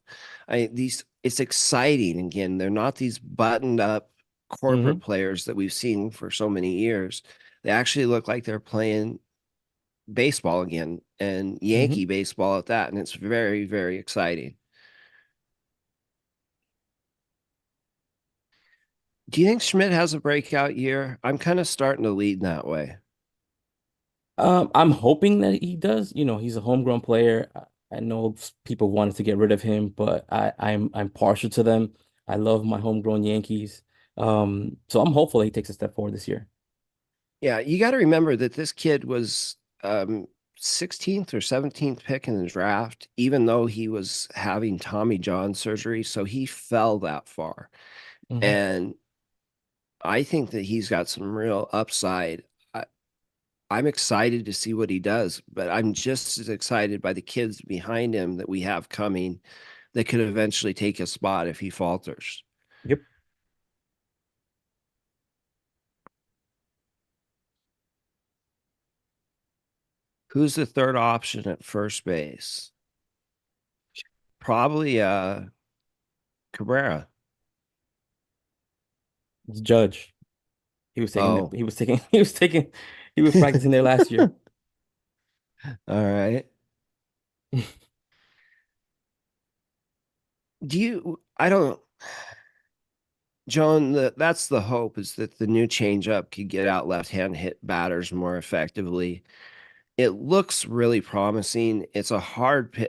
[SPEAKER 2] It's exciting again. They're not these buttoned up corporate
[SPEAKER 3] Hmm.
[SPEAKER 2] players that we've seen for so many years. They actually look like they're playing baseball again and
[SPEAKER 3] Hmm.
[SPEAKER 2] Yankee baseball at that. And it's very, very exciting. Do you think Schmidt has a breakout year? I'm kind of starting to lead that way.
[SPEAKER 3] I'm hoping that he does. You know, he's a homegrown player. I know people wanted to get rid of him, but I'm partial to them. I love my homegrown Yankees. So I'm hopeful he takes a step forward this year.
[SPEAKER 2] Yeah, you got to remember that this kid was 16th or 17th pick in the draft, even though he was having Tommy John surgery. So he fell that far.
[SPEAKER 3] Hmm.
[SPEAKER 2] And I think that he's got some real upside. I'm excited to see what he does, but I'm just as excited by the kids behind him that we have coming that could eventually take a spot if he falters.
[SPEAKER 3] Yep.
[SPEAKER 2] Who's the third option at first base? Probably Cabrera.
[SPEAKER 3] It's Judge.
[SPEAKER 2] Oh,
[SPEAKER 3] He was taking he was practicing there last year.
[SPEAKER 2] all right. Do you, I don't, John, that's the hope is that the new changeup could get out left hand hit batters more effectively. It looks really promising. It's a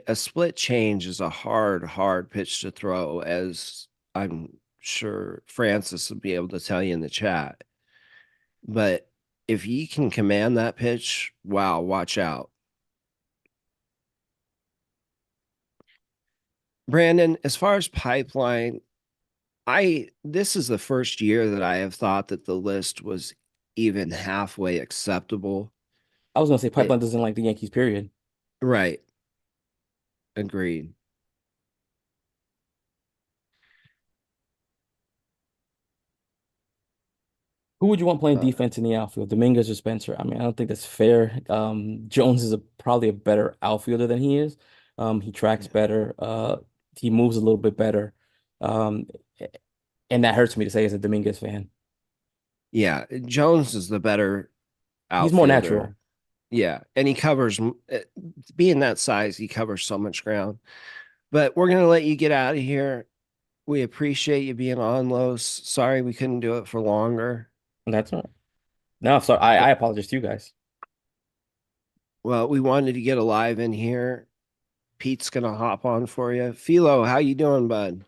[SPEAKER 2] a split change is a hard pitch to throw, as I'm sure Francis will be able to tell you in the chat. But if he can command that pitch, wow, watch out. Brandon, as far as pipeline, I this is the first year that I have thought that the list was even halfway acceptable.
[SPEAKER 3] I was gonna say
[SPEAKER 2] It
[SPEAKER 3] Pipeline doesn't like the Yankees, period.
[SPEAKER 2] right, agreed.
[SPEAKER 3] Who would you want playing
[SPEAKER 2] Uh,
[SPEAKER 3] defense in the outfield, Dominguez or Spencer? I mean, I don't think that's fair. Jones is probably a better outfielder than he is. He tracks better. He moves a little bit better. Um, and that hurts me to say as a Dominguez fan.
[SPEAKER 2] yeah, Jones is the better
[SPEAKER 3] He's more natural.
[SPEAKER 2] outfielder. Yeah, and he covers being that size, he covers so much ground. But we're gonna let you get out of here. We appreciate you being on, Los. Sorry we couldn't do it for longer.
[SPEAKER 3] And that's all right. No, sorry. I apologize to you guys.
[SPEAKER 2] Well, we wanted to get alive in here. Pete's gonna hop on for you. Philo, how you doing, bud?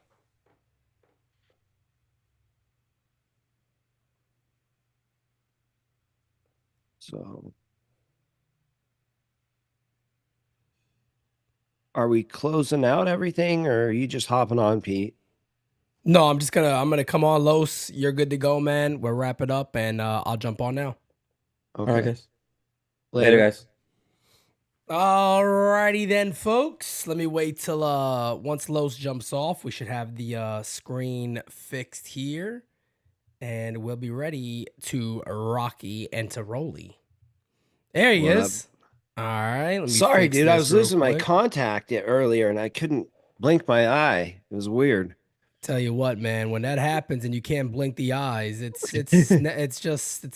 [SPEAKER 2] So, are we closing out everything, or are you just hopping on, Pete?
[SPEAKER 4] No, I'm gonna come on, Los. You're good to go, man. We'll wrap it up, and I'll jump on now.
[SPEAKER 3] All right,
[SPEAKER 2] Okay.
[SPEAKER 3] guys. Later,
[SPEAKER 2] Later.
[SPEAKER 3] guys.
[SPEAKER 4] Alrighty then, folks. Let me wait till once Los jumps off, we should have the screen fixed here, and we'll be ready to Rocky and to Rolly. There he
[SPEAKER 2] What up?
[SPEAKER 4] is. All right, let me
[SPEAKER 2] Sorry,
[SPEAKER 4] fix
[SPEAKER 2] dude. I
[SPEAKER 4] this
[SPEAKER 2] was
[SPEAKER 4] real
[SPEAKER 2] losing my
[SPEAKER 4] quick.
[SPEAKER 2] contact earlier and I couldn't blink my eye. It was weird.
[SPEAKER 4] Tell you what, man, when that happens and you can't blink the eyes, it's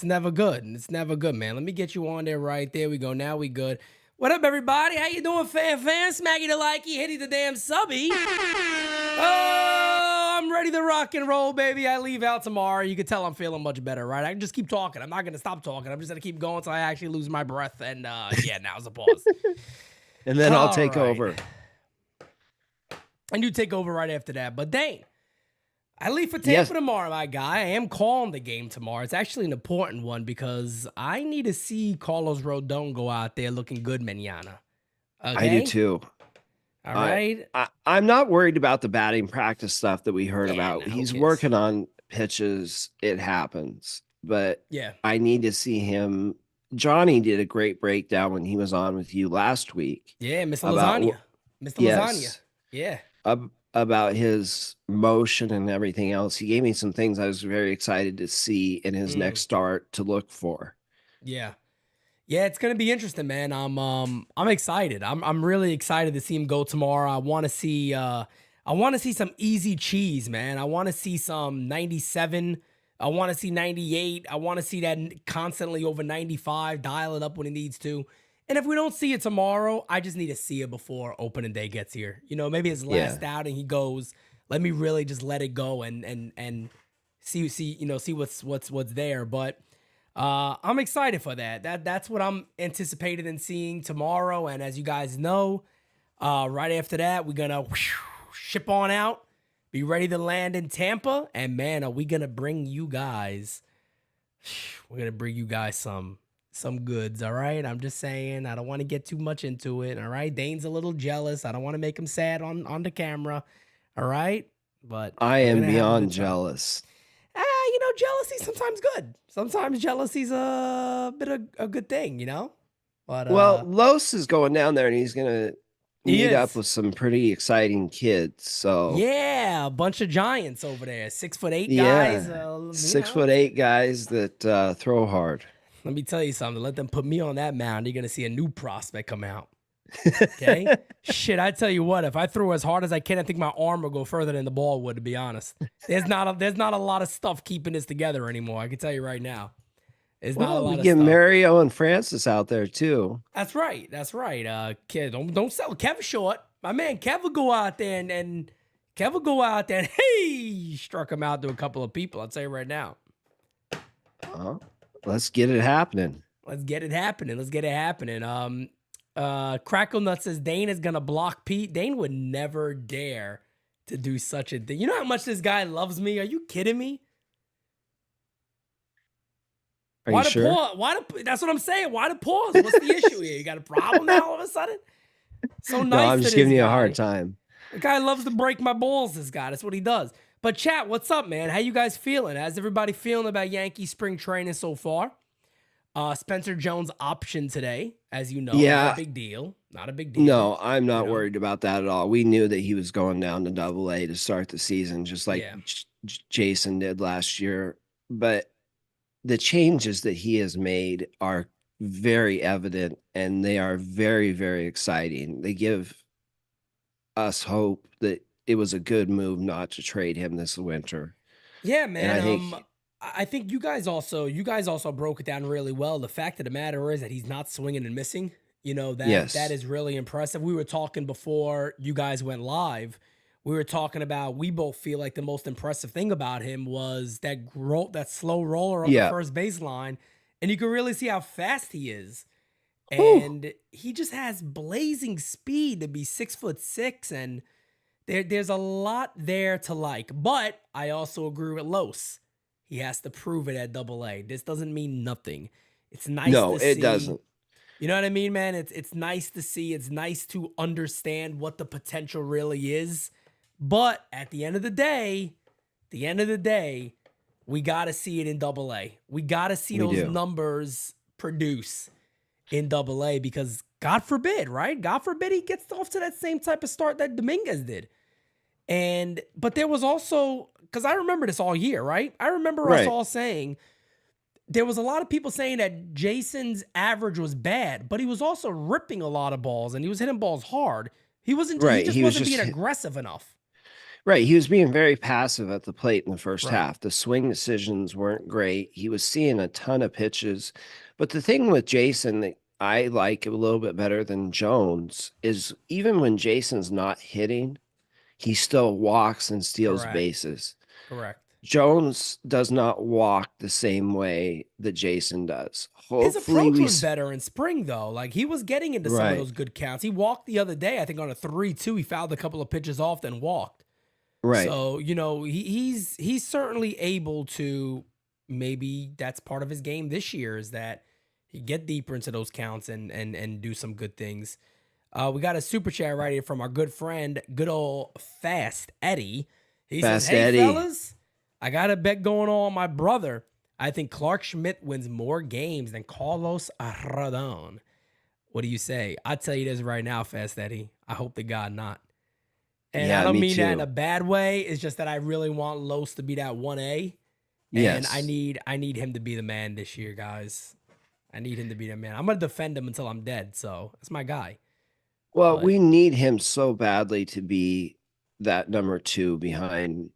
[SPEAKER 4] never good. It's never good, man. Let me get you on there right there. We go. Now we good. What up, everybody? How you doing, fan? Smaggy the likey, hitty the damn subby. Oh, I'm ready to rock and roll, baby. I leave out tomorrow. You can tell I'm feeling much better, right? I can just keep talking. I'm not gonna stop talking. I'm just gonna keep going until I actually lose my breath. And yeah, now's the pause.
[SPEAKER 2] And then I'll
[SPEAKER 4] All
[SPEAKER 2] take
[SPEAKER 4] right.
[SPEAKER 2] over.
[SPEAKER 4] And you take over right after that. But Dane, I leave for Tampa
[SPEAKER 2] Yes.
[SPEAKER 4] tomorrow, my guy. I am calling the game tomorrow. It's actually an important one because I need to see Carlos Rodon go out there looking good mañana. Okay?
[SPEAKER 2] I do too.
[SPEAKER 4] All right.
[SPEAKER 2] I'm not worried about the batting practice stuff that we heard
[SPEAKER 4] Yeah,
[SPEAKER 2] about.
[SPEAKER 4] no, who
[SPEAKER 2] He's
[SPEAKER 4] cares?
[SPEAKER 2] working on pitches. It happens. But
[SPEAKER 4] Yeah.
[SPEAKER 2] I need to see him. Johnny did a great breakdown when he was on with you last week.
[SPEAKER 4] Yeah, Mr.
[SPEAKER 2] About-
[SPEAKER 4] Lasagna. Mr. Lasagna.
[SPEAKER 2] Yes.
[SPEAKER 4] Yeah.
[SPEAKER 2] About his motion and everything else. He gave me some things I was very excited to see in his next start to look for.
[SPEAKER 4] Yeah. Yeah, it's gonna be interesting, man. I'm excited. I'm really excited to see him go tomorrow. I want to see some easy cheese, man. I want to see some 97. I want to see 98. I want to see that constantly over 95. Dial it up when it needs to. And if we don't see it tomorrow, I just need to see it before opening day gets here. You know, maybe his last outing, he goes, let me really just let it go and see what's there. But I'm excited for that. That's what I'm anticipating and seeing tomorrow. And as you guys know, right after that, we're gonna ship on out, be ready to land in Tampa. And man, are we gonna bring you guys? We're gonna bring you guys some goods. All right, I'm just saying. I don't want to get too much into it. All right, Dane's a little jealous. I don't want to make him sad on the camera. All right, but
[SPEAKER 2] I
[SPEAKER 4] we're
[SPEAKER 2] am
[SPEAKER 4] gonna have a
[SPEAKER 2] beyond
[SPEAKER 4] good time.
[SPEAKER 2] jealous.
[SPEAKER 4] Jealousy sometimes good. Sometimes jealousy's a bit of a good thing, you know? But
[SPEAKER 2] Well, Los is going down there and he's gonna
[SPEAKER 4] He
[SPEAKER 2] meet up
[SPEAKER 4] is.
[SPEAKER 2] with some pretty exciting kids. So
[SPEAKER 4] yeah, a bunch of giants over there. 6'8"
[SPEAKER 2] yeah,
[SPEAKER 4] guys.
[SPEAKER 2] 6'8" guys that throw hard.
[SPEAKER 4] Let me tell you something. Let them put me on that mound. You're gonna see a new prospect come out. Okay. Shit, I tell you what, if I threw as hard as I can, I think my arm would go further than the ball would, to be honest. There's not a lot of stuff keeping this together anymore. I can tell you right now. There's not a
[SPEAKER 2] Well,
[SPEAKER 4] lot
[SPEAKER 2] we
[SPEAKER 4] of
[SPEAKER 2] get
[SPEAKER 4] stuff.
[SPEAKER 2] Mario and Francis out there too.
[SPEAKER 4] That's right. Kid, don't sell Kev short. My man Kev will go out there and hey, struck him out to a couple of people. I'll tell you right now.
[SPEAKER 2] Let's get it happening.
[SPEAKER 4] Let's get it happening. Crackle Nut says Dane is gonna block Pete. Dane would never dare to do such a thing. You know how much this guy loves me? Are you kidding me?
[SPEAKER 2] Are you sure?
[SPEAKER 4] That's what I'm saying. Why the pause? What's the issue here? You got a problem now all of a sudden? So nice.
[SPEAKER 2] No, I'm
[SPEAKER 4] to
[SPEAKER 2] just
[SPEAKER 4] this
[SPEAKER 2] giving you a
[SPEAKER 4] guy.
[SPEAKER 2] hard time.
[SPEAKER 4] The guy loves to break my balls, this guy. That's what he does. But chat, what's up, man? How you guys feeling? How's everybody feeling about Yankee spring training so far? Spencer Jones option today, as you know.
[SPEAKER 2] Yeah.
[SPEAKER 4] Not a big deal. Not a big deal.
[SPEAKER 2] No, I'm not
[SPEAKER 4] You know?
[SPEAKER 2] worried about that at all. We knew that he was going down to AA to start the season, just like
[SPEAKER 4] Yeah.
[SPEAKER 2] Jason did last year. But the changes that he has made are very evident and they are very, very exciting. They give us hope that it was a good move not to trade him this winter.
[SPEAKER 4] Yeah,
[SPEAKER 2] And
[SPEAKER 4] man. I think you guys also broke it down really well. The fact of the matter is that he's not swinging and missing. You know, that is really impressive. We were talking before you guys went live. We were talking about, we both feel like the most impressive thing about him was that slow roller on the first baseline. And you can really see how fast he is. And he just has blazing speed to be 6'6", and there's a lot there to like. But I also agree with Los. He has to prove it at AA. This doesn't mean nothing. It's nice to see.
[SPEAKER 2] No, it doesn't.
[SPEAKER 4] You know what I mean, man? It's nice to see. It's nice to understand what the potential really is. But at the end of the day, the end of the day, we got to see it in AA. We got to see
[SPEAKER 2] We
[SPEAKER 4] those
[SPEAKER 2] do.
[SPEAKER 4] numbers produce in AA because God forbid, right? God forbid he gets off to that same type of start that Dominguez did. But there was also, because I remember this all year, right? I remember us
[SPEAKER 2] Right.
[SPEAKER 4] all saying, there was a lot of people saying that Jason's average was bad, but he was also ripping a lot of balls and he was hitting balls hard. He wasn't, he
[SPEAKER 2] Right.
[SPEAKER 4] just
[SPEAKER 2] He was
[SPEAKER 4] wasn't
[SPEAKER 2] just
[SPEAKER 4] being aggressive enough.
[SPEAKER 2] Right. He was being very passive at the plate in the first
[SPEAKER 4] Right.
[SPEAKER 2] half. The swing decisions weren't great. He was seeing a ton of pitches. But the thing with Jason that I like a little bit better than Jones is even when Jason's not hitting, he still walks and steals
[SPEAKER 4] Correct.
[SPEAKER 2] bases.
[SPEAKER 4] Correct.
[SPEAKER 2] Jones does not walk the same way that Jason does.
[SPEAKER 4] His
[SPEAKER 2] Hopefully
[SPEAKER 4] approach
[SPEAKER 2] we
[SPEAKER 4] was better in spring, though. Like, he was getting into some of
[SPEAKER 2] Right.
[SPEAKER 4] those good counts. He walked the other day, I think on a 3-2. He fouled a couple of pitches off, then walked.
[SPEAKER 2] Right.
[SPEAKER 4] So, you know, he's certainly able to, maybe that's part of his game this year, is that he get deeper into those counts and do some good things. We got a super chat right here from our good friend, good old Fast Eddie. He
[SPEAKER 2] Fast
[SPEAKER 4] says, "Hey
[SPEAKER 2] Eddie.
[SPEAKER 4] fellas, I got a bet going on my brother. I think Clark Schmidt wins more games than Carlos Rodon. What do you say?" I'll tell you this right now, Fast Eddie. I hope to God not. And
[SPEAKER 2] Yeah,
[SPEAKER 4] I don't
[SPEAKER 2] me
[SPEAKER 4] mean that in
[SPEAKER 2] too.
[SPEAKER 4] a bad way. It's just that I really want Los to be that 1A.
[SPEAKER 2] Yes.
[SPEAKER 4] And I need him to be the man this year, guys. I need him to be the man. I'm going to defend him until I'm dead. So that's my guy.
[SPEAKER 2] Well,
[SPEAKER 4] But-
[SPEAKER 2] we need him so badly to be that number 2 behind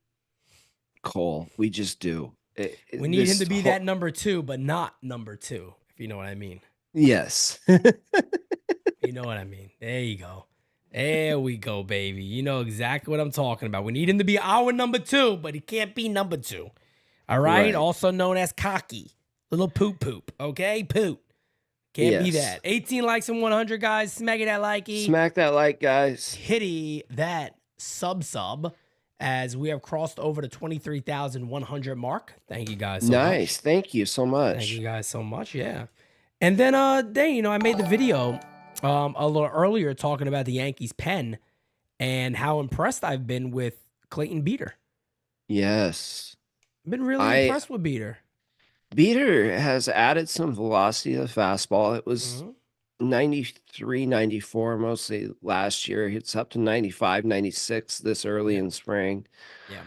[SPEAKER 2] Cole. We just do.
[SPEAKER 4] We need him
[SPEAKER 2] This
[SPEAKER 4] to be
[SPEAKER 2] whole-
[SPEAKER 4] that number 2, but not number 2, if you know what I mean.
[SPEAKER 2] Yes.
[SPEAKER 4] You know what I mean. There you go. There we go, baby. You know exactly what I'm talking about. We need him to be our number 2, but he can't be number 2. All right?
[SPEAKER 2] Right.
[SPEAKER 4] Also known as cocky. Little poop. Okay? Poop. Can't be
[SPEAKER 2] Yes.
[SPEAKER 4] that. 18 likes and 100, guys. Smack it that likey.
[SPEAKER 2] Smack that like, guys.
[SPEAKER 4] Hitty that sub as we have crossed over the 23,100 mark. Thank you guys so much.
[SPEAKER 2] Nice. Thank you so much.
[SPEAKER 4] Thank you guys so much. Yeah. And then you know, I made the video a little earlier talking about the Yankees pen and how impressed I've been with Clayton Beeter.
[SPEAKER 2] Yes.
[SPEAKER 4] I've been really impressed with Beeter.
[SPEAKER 2] Beeter has added some velocity to the fastball. It was
[SPEAKER 4] Mhm.
[SPEAKER 2] 93, 94 mostly last year. It's up to 95, 96 this early in spring.
[SPEAKER 4] Yeah.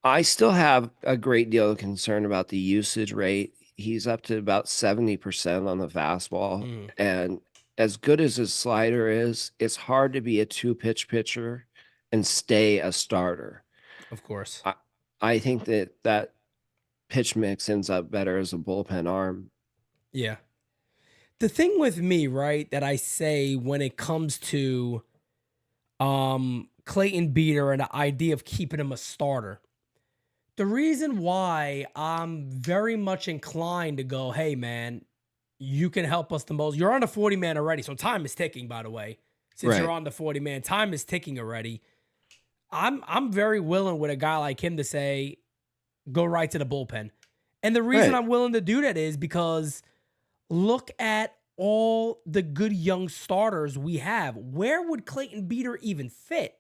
[SPEAKER 2] I still have a great deal of concern about the usage rate. He's up to about 70% on the fastball.
[SPEAKER 4] Mhm.
[SPEAKER 2] And as good as his slider is, it's hard to be a 2-pitch pitcher and stay a starter.
[SPEAKER 4] Of course.
[SPEAKER 2] I think that pitch mix ends up better as a bullpen arm.
[SPEAKER 4] Yeah. The thing with me, right, that I say when it comes to Clayton Beeter and the idea of keeping him a starter, the reason why I'm very much inclined to go, hey, man, you can help us the most. You're on the 40-man already, so time is ticking, by the way. Since
[SPEAKER 2] Right.
[SPEAKER 4] you're on the 40-man, time is ticking already. I'm very willing with a guy like him to say, go right to the bullpen. And the reason
[SPEAKER 2] Right.
[SPEAKER 4] I'm willing to do that is because look at all the good young starters we have. Where would Clayton Beeter even fit?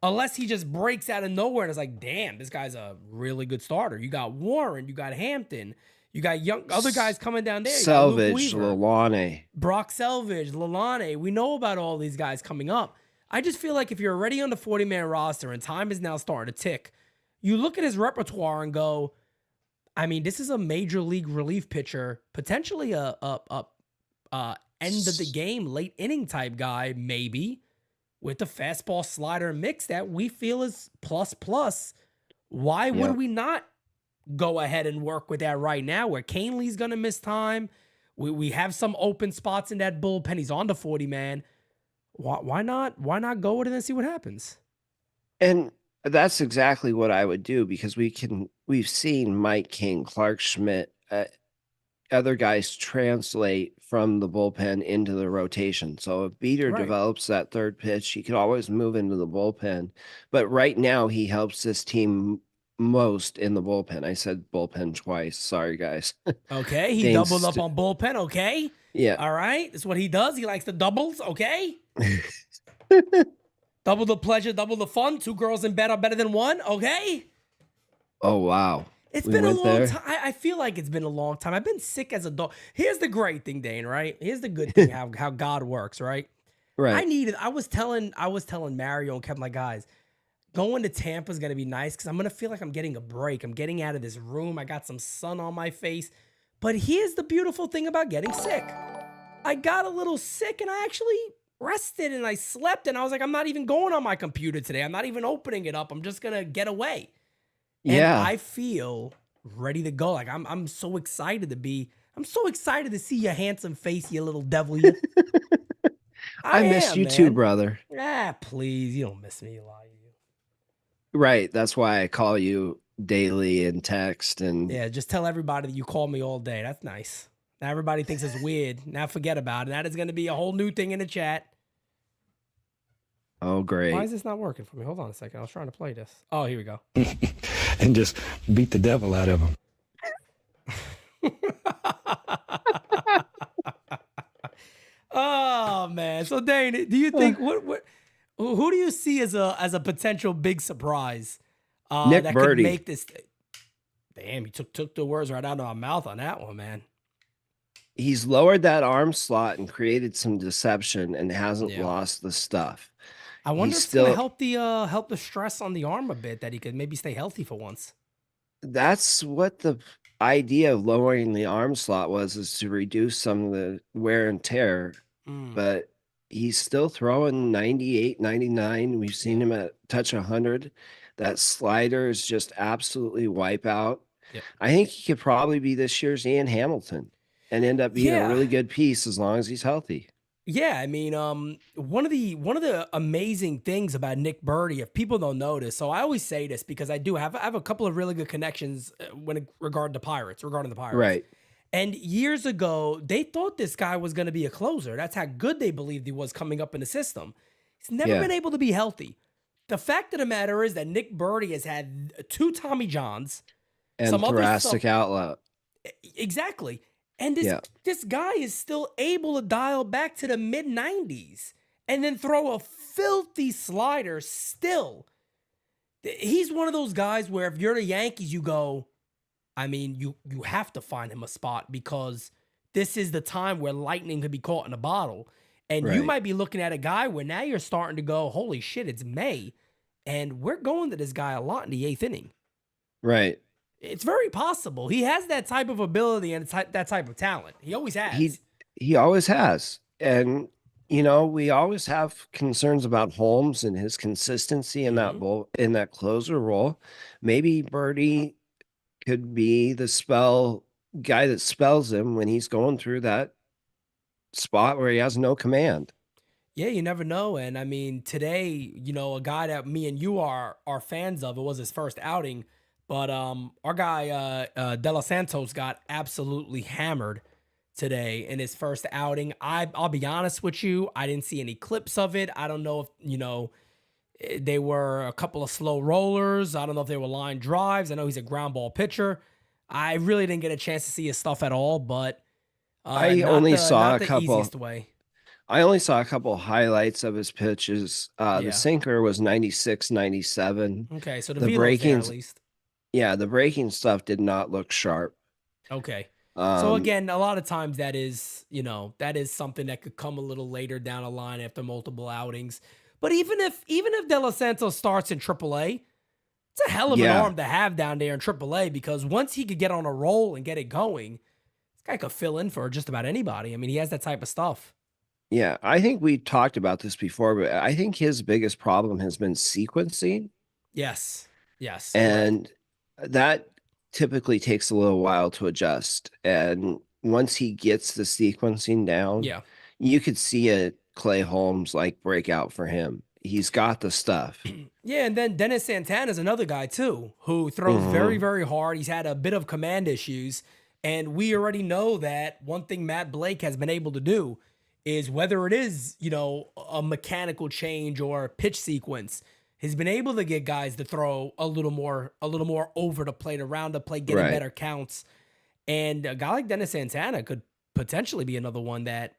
[SPEAKER 4] Unless he just breaks out of nowhere and is like, damn, this guy's a really good starter. You got Warren, you got Hampton, you got young other guys coming down there. You got Luke
[SPEAKER 2] Selvage,
[SPEAKER 4] Weaver,
[SPEAKER 2] Lalane.
[SPEAKER 4] Brock Selvage, Lalane. We know about all these guys coming up. I just feel like if you're already on the 40-man roster and time is now starting to tick, you look at his repertoire and go, I mean, this is a major league relief pitcher, potentially a end of the game, late inning type guy, maybe, with the fastball slider mix that we feel is plus. Why would
[SPEAKER 2] Yep.
[SPEAKER 4] we not go ahead and work with that right now where Canley's going to miss time? We have some open spots in that bullpen. He's on the 40-man. Why not go with it and see what happens?
[SPEAKER 2] And that's exactly what I would do because we've seen Mike King, Clark Schmidt, other guys translate from the bullpen into the rotation. So if Beeter
[SPEAKER 4] Right.
[SPEAKER 2] develops that third pitch, he could always move into the bullpen. But right now he helps this team most in the bullpen. I said bullpen twice. Sorry, guys.
[SPEAKER 4] Okay, he
[SPEAKER 2] Thanks
[SPEAKER 4] doubled up
[SPEAKER 2] to-
[SPEAKER 4] on bullpen. Okay,
[SPEAKER 2] Yeah.
[SPEAKER 4] all right, that's what he does. He likes the doubles. Okay, double the pleasure, double the fun. 2 girls in bed are better than one. Okay,
[SPEAKER 2] Oh wow.
[SPEAKER 4] It's
[SPEAKER 2] We
[SPEAKER 4] been a
[SPEAKER 2] went
[SPEAKER 4] long
[SPEAKER 2] there.
[SPEAKER 4] time. I feel like it's been a long time. I've been sick as a dog. Here's the great thing, Dane, right? Here's the good thing how God works, right?
[SPEAKER 2] Right.
[SPEAKER 4] I was telling Mario and kept my guys, going to Tampa is gonna be nice because I'm gonna feel like I'm getting a break. I'm getting out of this room. I got some sun on my face. But here's the beautiful thing about getting sick. I got a little sick and I actually rested and I slept and I was like, I'm not even going on my computer today. I'm not even opening it up. I'm just gonna get away. And
[SPEAKER 2] Yeah.
[SPEAKER 4] I feel ready to go. Like I'm so excited to be. I'm so excited to see your handsome face, you little devil. You. I
[SPEAKER 2] I missed
[SPEAKER 4] am,
[SPEAKER 2] you too,
[SPEAKER 4] man.
[SPEAKER 2] brother.
[SPEAKER 4] Ah, please. You don't miss me, you lie.
[SPEAKER 2] Right. That's why I call you daily and text and
[SPEAKER 4] Yeah, just tell everybody that you call me all day. That's nice. Now everybody thinks it's weird. Now forget about it. That is going to be a whole new thing in the chat.
[SPEAKER 2] oh
[SPEAKER 4] Why
[SPEAKER 2] great.
[SPEAKER 4] is this not working for me? Hold on a second. I was trying to play this. Oh, here we go.
[SPEAKER 5] And just beat the devil out of him.
[SPEAKER 4] Oh man. So Dane, do you think what who do you see as a potential big surprise
[SPEAKER 2] Nick
[SPEAKER 4] that could
[SPEAKER 2] Birdie.
[SPEAKER 4] make this? Damn, you took the words right out of my mouth on that one, man.
[SPEAKER 2] He's lowered that arm slot and created some deception and hasn't
[SPEAKER 4] Yeah.
[SPEAKER 2] lost the stuff.
[SPEAKER 4] I wonder
[SPEAKER 2] He's
[SPEAKER 4] if it's gonna
[SPEAKER 2] still
[SPEAKER 4] help the stress on the arm a bit that he could maybe stay healthy for once.
[SPEAKER 2] that's what the idea of lowering the arm slot was, is to reduce some of the wear and tear.
[SPEAKER 4] Mm,
[SPEAKER 2] But he's still throwing 98, 99. We've seen him at touch 100. That slider is just absolutely wipe out.
[SPEAKER 4] yep.
[SPEAKER 2] I think he could probably be this year's Ian Hamilton and end up being a
[SPEAKER 4] Yeah.
[SPEAKER 2] really good piece as long as he's healthy.
[SPEAKER 4] Yeah, I mean, one of the amazing things about Nick Birdie, if people don't notice, so I always say this because I have a couple of really good connections regarding the Pirates.
[SPEAKER 2] Right.
[SPEAKER 4] And years ago, they thought this guy was going to be a closer. That's how good they believed he was coming up in the system. He's never
[SPEAKER 2] Yeah.
[SPEAKER 4] been able to be healthy. The fact of the matter is that Nick Birdie has had two Tommy Johns,
[SPEAKER 2] And
[SPEAKER 4] some other
[SPEAKER 2] thoracic
[SPEAKER 4] stuff.
[SPEAKER 2] outlet.
[SPEAKER 4] Exactly. And this
[SPEAKER 2] Yeah.
[SPEAKER 4] this guy is still able to dial back to the mid 90s and then throw a filthy slider still. He's one of those guys where if you're the Yankees, you go, I mean, you have to find him a spot because this is the time where lightning could be caught in a bottle. And you
[SPEAKER 2] Right.
[SPEAKER 4] might be looking at a guy where now you're starting to go, holy shit, it's May. And we're going to this guy a lot in the eighth inning.
[SPEAKER 2] Right.
[SPEAKER 4] It's very possible. He has that type of ability and that type of talent. He always has.
[SPEAKER 2] He always has. And we always have concerns about Holmes and his consistency in that in that closer role. Maybe Birdie could be the guy that spells him when he's going through that spot where he has no command.
[SPEAKER 4] Yeah, you never know. And I mean, today, a guy that me and you are fans of, it was his first outing, but our guy De Los Santos got absolutely hammered today in his first outing. I'll be honest with you, I didn't see any clips of it. I don't know if they were a couple of slow rollers. I don't know if they were line drives. I know he's a ground ball pitcher. I really didn't get a chance to see his stuff at all, but
[SPEAKER 2] I only saw
[SPEAKER 4] not
[SPEAKER 2] a
[SPEAKER 4] the
[SPEAKER 2] couple.
[SPEAKER 4] easiest way.
[SPEAKER 2] I only saw a couple highlights of his pitches.
[SPEAKER 4] Yeah.
[SPEAKER 2] The sinker was 96, 97.
[SPEAKER 4] Okay, so the
[SPEAKER 2] The
[SPEAKER 4] velo's there
[SPEAKER 2] breaking,
[SPEAKER 4] at least.
[SPEAKER 2] yeah, the breaking stuff did not look sharp.
[SPEAKER 4] Okay. So
[SPEAKER 2] Um,
[SPEAKER 4] again, a lot of times that is something that could come a little later down the line after multiple outings. But even if De Los Santos starts in AAA, it's a hell of an
[SPEAKER 2] Yeah.
[SPEAKER 4] arm to have down there in AAA because once he could get on a roll and get it going, this guy could fill in for just about anybody. I mean, he has that type of stuff.
[SPEAKER 2] Yeah, I think we talked about this before, but I think his biggest problem has been sequencing,
[SPEAKER 4] Yes. Yes.
[SPEAKER 2] and that typically takes a little while to adjust. And once he gets the sequencing down,
[SPEAKER 4] Yeah.
[SPEAKER 2] you could see a Clay Holmes like breakout for him. He's got the stuff.
[SPEAKER 4] Yeah, and then Dennis Santana's another guy too who throws very, very hard. He's had a bit of command issues, and we already know that one thing Matt Blake has been able to do is whether it is, a mechanical change or a pitch sequence, he's been able to get guys to throw a little more over the plate, around the plate, getting
[SPEAKER 2] Right.
[SPEAKER 4] better counts. And a guy like Dennis Santana could potentially be another one that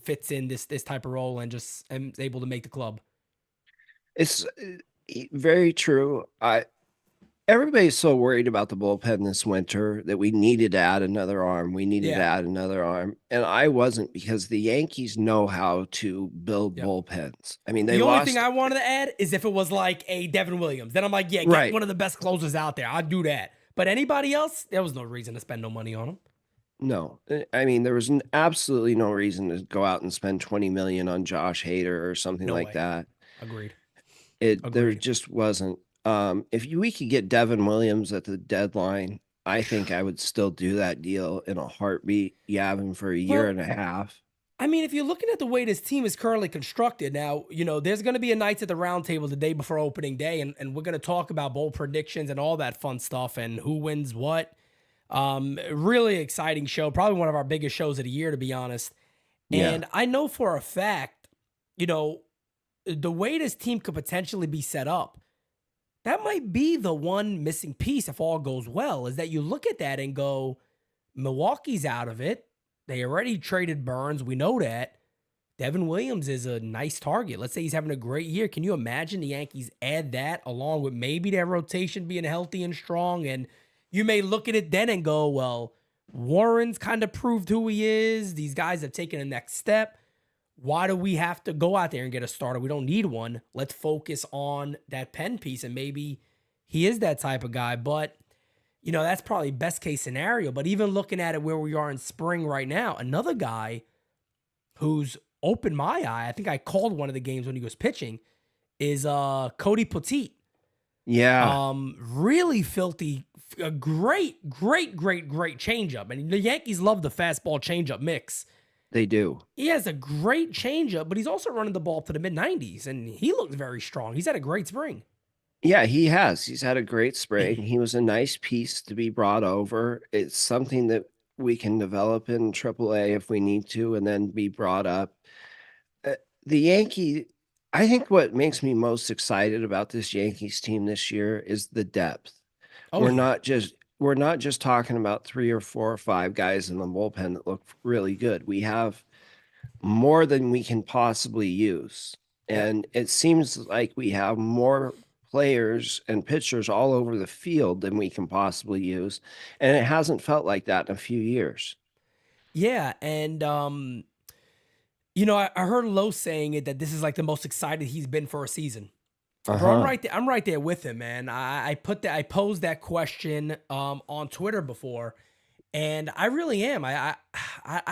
[SPEAKER 4] fits in this type of role and just is able to make the club.
[SPEAKER 2] It's very true. Everybody's so worried about the bullpen this winter that we needed to add another arm. We needed to
[SPEAKER 4] Yeah.
[SPEAKER 2] add another arm. And I wasn't, because the Yankees know how to build
[SPEAKER 4] Yep.
[SPEAKER 2] bullpens. I mean, they
[SPEAKER 4] The only thing
[SPEAKER 2] lost.
[SPEAKER 4] I wanted to add is if it was like a Devin Williams. Then I'm like, yeah, get
[SPEAKER 2] Right.
[SPEAKER 4] one of the best closers out there. I'd do that. But anybody else, there was no reason to spend no money on them.
[SPEAKER 2] No, I mean, there was absolutely no reason to go out and spend 20 million on Josh Hader or something
[SPEAKER 4] No
[SPEAKER 2] like
[SPEAKER 4] way.
[SPEAKER 2] that.
[SPEAKER 4] Agreed.
[SPEAKER 2] There
[SPEAKER 4] Agreed.
[SPEAKER 2] just wasn't. If we could get Devin Williams at the deadline, I think I would still do that deal in a heartbeat. You have him for a year
[SPEAKER 4] Well,
[SPEAKER 2] and a half.
[SPEAKER 4] I mean, if you're looking at the way this team is currently constructed now, there's going to be a Knights at the Round Table the day before opening day, and we're going to talk about bowl predictions and all that fun stuff and who wins what. Really exciting show, probably one of our biggest shows of the year, to be honest.
[SPEAKER 2] Yeah.
[SPEAKER 4] And I know for a fact, the way this team could potentially be set up, that might be the one missing piece if all goes well, is that you look at that and go, Milwaukee's out of it. They already traded Burns. We know that. Devin Williams is a nice target. Let's say he's having a great year. Can you imagine the Yankees add that along with maybe their rotation being healthy and strong? And you may look at it then and go, well, Warren's kind of proved who he is. These guys have taken a next step. Why do we have to go out there and get a starter? We don't need one. Let's focus on that pen piece, and maybe he is that type of guy. But, that's probably best case scenario. But even looking at it where we are in spring right now, another guy who's opened my eye, I think I called one of the games when he was pitching, is Cody Petit.
[SPEAKER 2] Yeah.
[SPEAKER 4] Really filthy, a great changeup. And the Yankees love the fastball changeup mix.
[SPEAKER 2] They do.
[SPEAKER 4] He has a great changeup, but he's also running the ball to the mid-90s, and he looks very strong. He's had a great spring.
[SPEAKER 2] Yeah, he has. He's had a great spring. He was a nice piece to be brought over. It's something that we can develop in AAA if we need to, and then be brought up. The Yankee, I think what makes me most excited about this Yankees team this year is the depth.
[SPEAKER 4] Oh,
[SPEAKER 2] we're
[SPEAKER 4] yeah.
[SPEAKER 2] not just talking about 3 or 4 or 5 guys in the bullpen that look really good. We have more than we can possibly use.
[SPEAKER 4] Yep.
[SPEAKER 2] And it seems like we have more players and pitchers all over the field than we can possibly use. And it hasn't felt like that in a few years.
[SPEAKER 4] Yeah, and I heard Lowe saying it that this is like the most excited he's been for a season. Bro, I'm right there with him, man. I posed that question on Twitter before, and I really am. I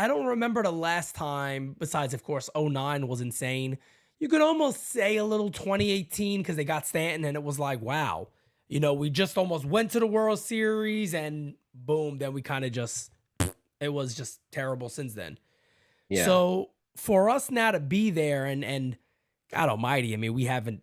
[SPEAKER 4] don't remember the last time, besides of course 2009 was insane. You could almost say a little 2018 because they got Stanton, and it was like, wow, we just almost went to the World Series, and boom, then we kind of it was just terrible since then.
[SPEAKER 2] Yeah.
[SPEAKER 4] So for us now to be there, and God Almighty, I mean, we haven't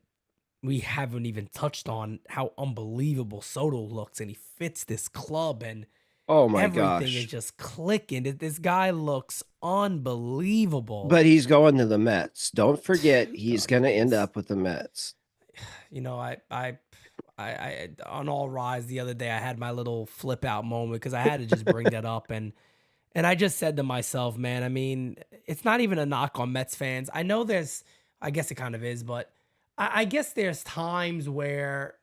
[SPEAKER 4] even touched on how unbelievable Soto looks, and he fits this club, and
[SPEAKER 2] Oh my
[SPEAKER 4] everything
[SPEAKER 2] gosh.
[SPEAKER 4] is just clicking. This guy looks unbelievable.
[SPEAKER 2] But he's going to the Mets. Don't forget, he's
[SPEAKER 4] God,
[SPEAKER 2] going to end
[SPEAKER 4] yes.
[SPEAKER 2] up with the Mets.
[SPEAKER 4] I on All Rise the other day, I had my little flip out moment because I had to just bring that up, and I just said to myself, man, I mean, it's not even a knock on Mets fans. I know I guess it kind of is, but I guess there's times where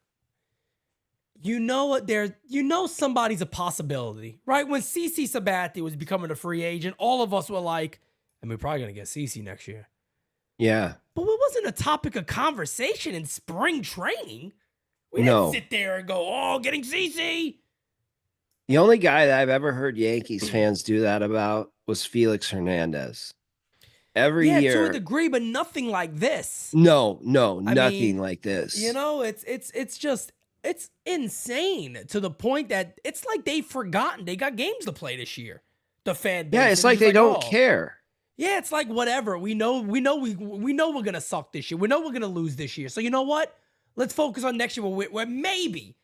[SPEAKER 4] somebody's a possibility, right? When CC Sabathia was becoming a free agent, all of us were like, I mean, we're probably going to get CC next year.
[SPEAKER 2] Yeah.
[SPEAKER 4] But it wasn't a topic of conversation in spring training. We
[SPEAKER 2] No.
[SPEAKER 4] didn't sit there and go, oh, getting CC.
[SPEAKER 2] The only guy that I've ever heard Yankees fans do that about was Felix Hernandez. Every
[SPEAKER 4] Yeah,
[SPEAKER 2] year.
[SPEAKER 4] to a degree, but nothing like this.
[SPEAKER 2] No,
[SPEAKER 4] I
[SPEAKER 2] nothing
[SPEAKER 4] mean,
[SPEAKER 2] like this.
[SPEAKER 4] It's insane to the point that it's like they've forgotten they got games to play this year. The fan base.
[SPEAKER 2] Yeah, it's
[SPEAKER 4] And
[SPEAKER 2] like they don't
[SPEAKER 4] oh.
[SPEAKER 2] care.
[SPEAKER 4] Yeah, it's like whatever. We know we're gonna suck this year. We know we're gonna lose this year. So you know what? Let's focus on next year where maybe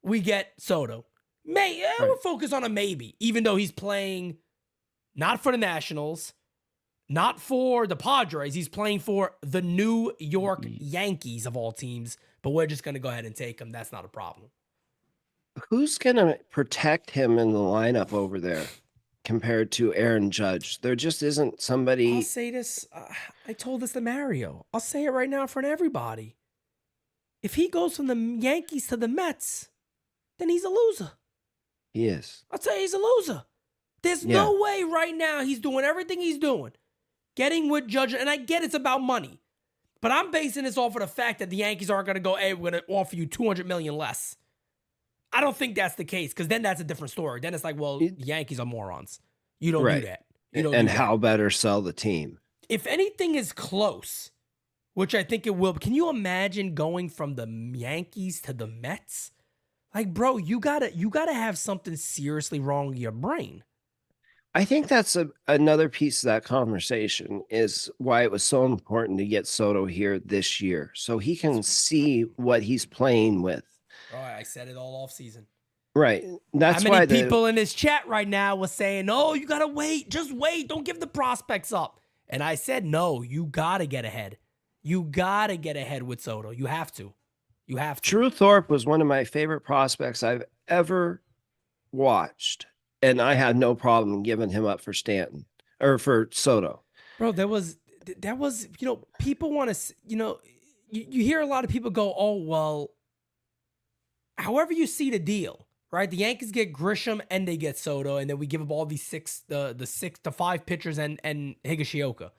[SPEAKER 4] we get Soto. We'll focus on a maybe, even though he's playing not for the Nationals, not for the Padres. He's playing for the New York Yankees of all teams. But we're just gonna go ahead and take him. That's not a problem.
[SPEAKER 2] Who's going to protect him in the lineup over there compared to Aaron Judge? There just isn't somebody.
[SPEAKER 4] I'll say this. I told this to Mario. I'll say it right now in front of everybody. If he goes from the Yankees to the Mets, then he's a loser.
[SPEAKER 2] He is.
[SPEAKER 4] I'll tell you, he's a loser. There's no way right now he's doing everything he's doing, getting with Judge, and I get it's about money, but I'm basing this off of the fact that the Yankees aren't going to go, hey, we're going to offer you $200 million less. I don't think that's the case, because then that's a different story. Then it's like, well, the Yankees are morons. You don't do that. You don't.
[SPEAKER 2] And
[SPEAKER 4] do
[SPEAKER 2] how
[SPEAKER 4] that.
[SPEAKER 2] better sell the team?
[SPEAKER 4] If anything is close, which I think it will, can you imagine going from the Yankees to the Mets? Like, bro, you gotta have something seriously wrong with your brain.
[SPEAKER 2] I think that's another piece of that conversation is why it was so important to get Soto here this year, so he can see what he's playing with.
[SPEAKER 4] Oh, I said it all off season.
[SPEAKER 2] Right. That's
[SPEAKER 4] How
[SPEAKER 2] why
[SPEAKER 4] many people in this chat right now was saying, "Oh, you gotta wait, just wait, don't give the prospects up." And I said, "No, you gotta get ahead. You gotta get ahead with Soto. You have to. You have to."
[SPEAKER 2] Drew Thorpe was one of my favorite prospects I've ever watched, and I had no problem giving him up for Stanton or for Soto.
[SPEAKER 4] Bro, that was, people want to, you hear a lot of people go, "Oh, well, however you see the deal, right? The Yankees get Grisham and they get Soto, and then we give up all these the 6 to 5 pitchers and Higashioka."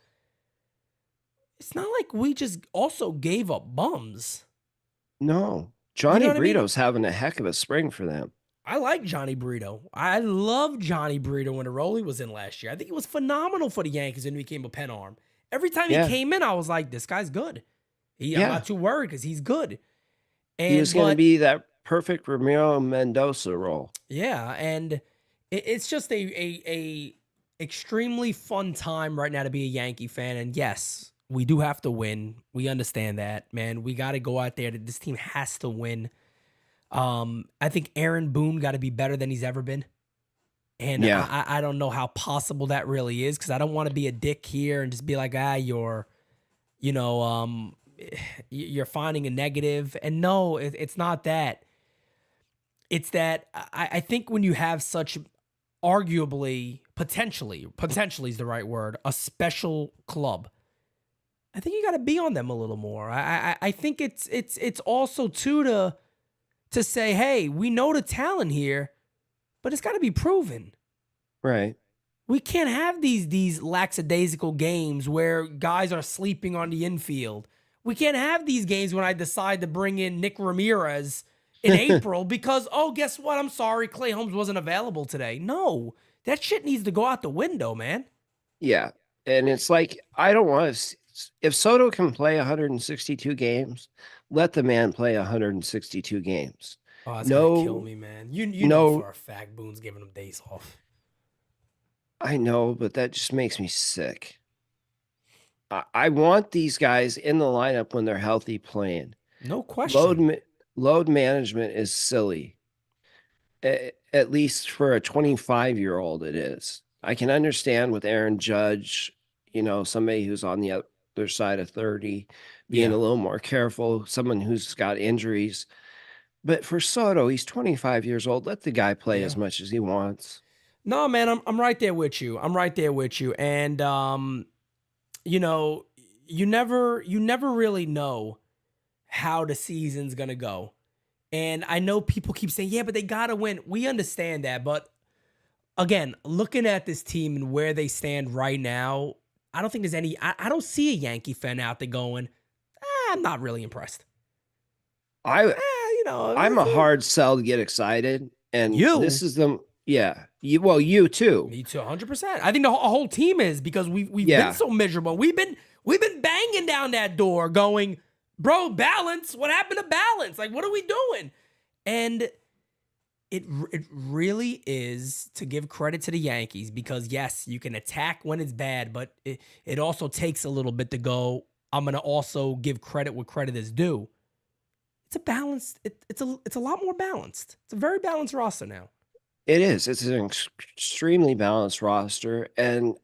[SPEAKER 4] It's not like we just also gave up bums.
[SPEAKER 2] No, Johnny
[SPEAKER 4] what I mean?
[SPEAKER 2] Brito's having a heck of a spring for them.
[SPEAKER 4] I like Johnny Brito. I love Johnny Brito when Rolly was in last year. I think he was phenomenal for the Yankees when he became a pen arm. Every time he came in, I was like, this guy's good. I'm not too worried because he's good. And
[SPEAKER 2] he was going to be that perfect Ramiro Mendoza role.
[SPEAKER 4] Yeah, and it's just a extremely fun time right now to be a Yankee fan. And yes, we do have to win. We understand that, man. We got to go out there. This team has to win. I think Aaron Boone got to be better than he's ever been. And I don't know how possible that really is, because I don't want to be a dick here and just be like, you're finding a negative. And no, it's not that. It's that I think when you have such arguably, potentially is the right word, a special club, I think you got to be on them a little more. I think it's also too to say, hey, we know the talent here, but it's got to be proven.
[SPEAKER 2] Right.
[SPEAKER 4] We can't have these lackadaisical games where guys are sleeping on the infield. We can't have these games when I decide to bring in Nick Ramirez in April because, oh, guess what? I'm sorry, Clay Holmes wasn't available today. No, that shit needs to go out the window, man.
[SPEAKER 2] Yeah. And it's like, I don't want to, if Soto can play 162 games, let the man play 162 games.
[SPEAKER 4] Oh, that's gonna kill me, man. You know for a fact Boone's giving him days off.
[SPEAKER 2] I know, but that just makes me sick. I want these guys in the lineup when they're healthy playing.
[SPEAKER 4] No question.
[SPEAKER 2] Load management is silly. At least for a 25-year-old, it is. I can understand with Aaron Judge, somebody who's on the other side of 30, being a little more careful, someone who's got injuries. But for Soto, he's 25 years old. Let the guy play as much as he wants.
[SPEAKER 4] No, man, I'm right there with you. And you never really know how the season's gonna go. And I know people keep saying, yeah, but they gotta win. We understand that, but again, looking at this team and where they stand right now, I don't think there's any. I don't see a Yankee fan out there going, I'm not really impressed.
[SPEAKER 2] I'm a hard sell to get excited, and this is you too.
[SPEAKER 4] Me too, 100%. I think the whole team is, because we've been so miserable. We've been banging down that door, going, bro, balance. What happened to balance? Like, what are we doing? And it really is to give credit to the Yankees, because yes, you can attack when it's bad, but it also takes a little bit to go, I'm gonna also give credit where credit is due. It's a balanced. It's a lot more balanced. It's a very balanced roster now.
[SPEAKER 2] It is. It's an extremely balanced roster, and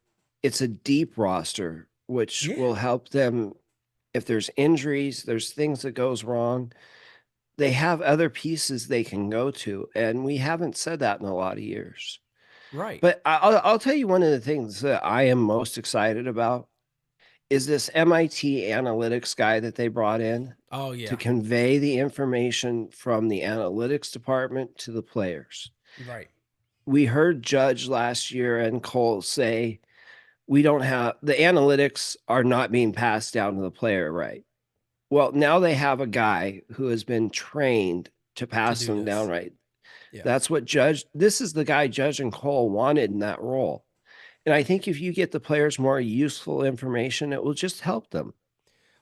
[SPEAKER 2] it's a deep roster, which will help them if there's injuries, there's things that goes wrong. They have other pieces they can go to, and we haven't said that in a lot of years.
[SPEAKER 4] Right.
[SPEAKER 2] But I'll tell you one of the things that I am most excited about is this MIT analytics guy that they brought in
[SPEAKER 4] Oh
[SPEAKER 2] to
[SPEAKER 4] yeah,
[SPEAKER 2] convey the information from the analytics department to the players.
[SPEAKER 4] right.
[SPEAKER 2] We heard Judge last year and Cole say, we don't have the analytics are not being passed down to the player, right? Well, now they have a guy who has been trained to
[SPEAKER 4] To
[SPEAKER 2] pass
[SPEAKER 4] do
[SPEAKER 2] them down,
[SPEAKER 4] this,
[SPEAKER 2] right?
[SPEAKER 4] yeah.
[SPEAKER 2] That's what this is the guy Judge and Cole wanted in that role. And I think if you get the players more useful information, it will just help them.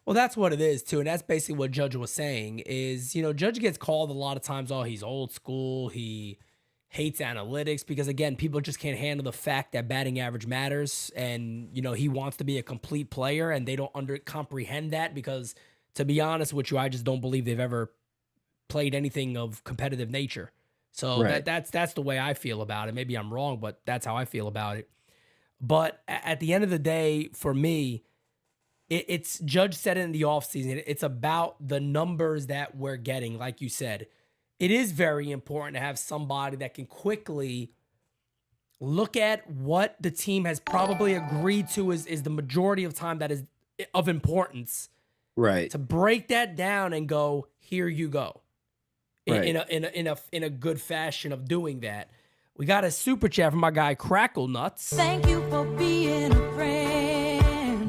[SPEAKER 4] Well, that's what it is too, and that's basically what Judge was saying. Is Judge gets called a lot of times. Oh, he's old school. He hates analytics because again, people just can't handle the fact that batting average matters, and he wants to be a complete player, and they don't comprehend that because, to be honest with you, I just don't believe they've ever played anything of competitive nature. So
[SPEAKER 2] Right.
[SPEAKER 4] that's the way I feel about it. Maybe I'm wrong, but that's how I feel about it. But at the end of the day, for me, it's Judge said it in the offseason. It's about the numbers that we're getting. Like you said, it is very important to have somebody that can quickly look at what the team has probably agreed to is the majority of time that is of importance,
[SPEAKER 2] Right.
[SPEAKER 4] to break that down and go, here you go.
[SPEAKER 2] Right.
[SPEAKER 4] In a good fashion of doing that. We got a super chat from my guy Crackle Nuts.
[SPEAKER 6] Thank you for being a friend.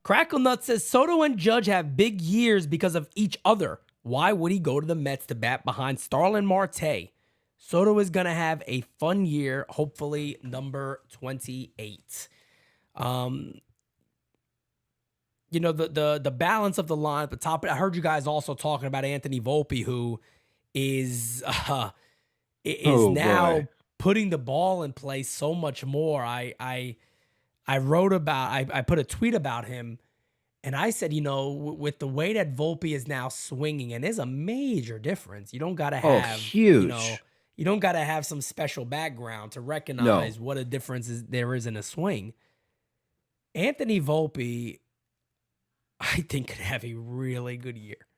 [SPEAKER 4] Crackle Nuts says Soto and Judge have big years because of each other. Why would he go to the Mets to bat behind Starlin Marte? Soto is gonna have a fun year, hopefully number 28. The balance of the line at the top. I heard you guys also talking about Anthony Volpe, who is now
[SPEAKER 2] boy.
[SPEAKER 4] putting the ball in play so much more. I put a tweet about him, and I said, with the way that Volpe is now swinging, and there's a major difference. You don't gotta have
[SPEAKER 2] huge.
[SPEAKER 4] you don't gotta have some special background to recognize what a difference there is in a swing. Anthony Volpe, I think, could have a really good year.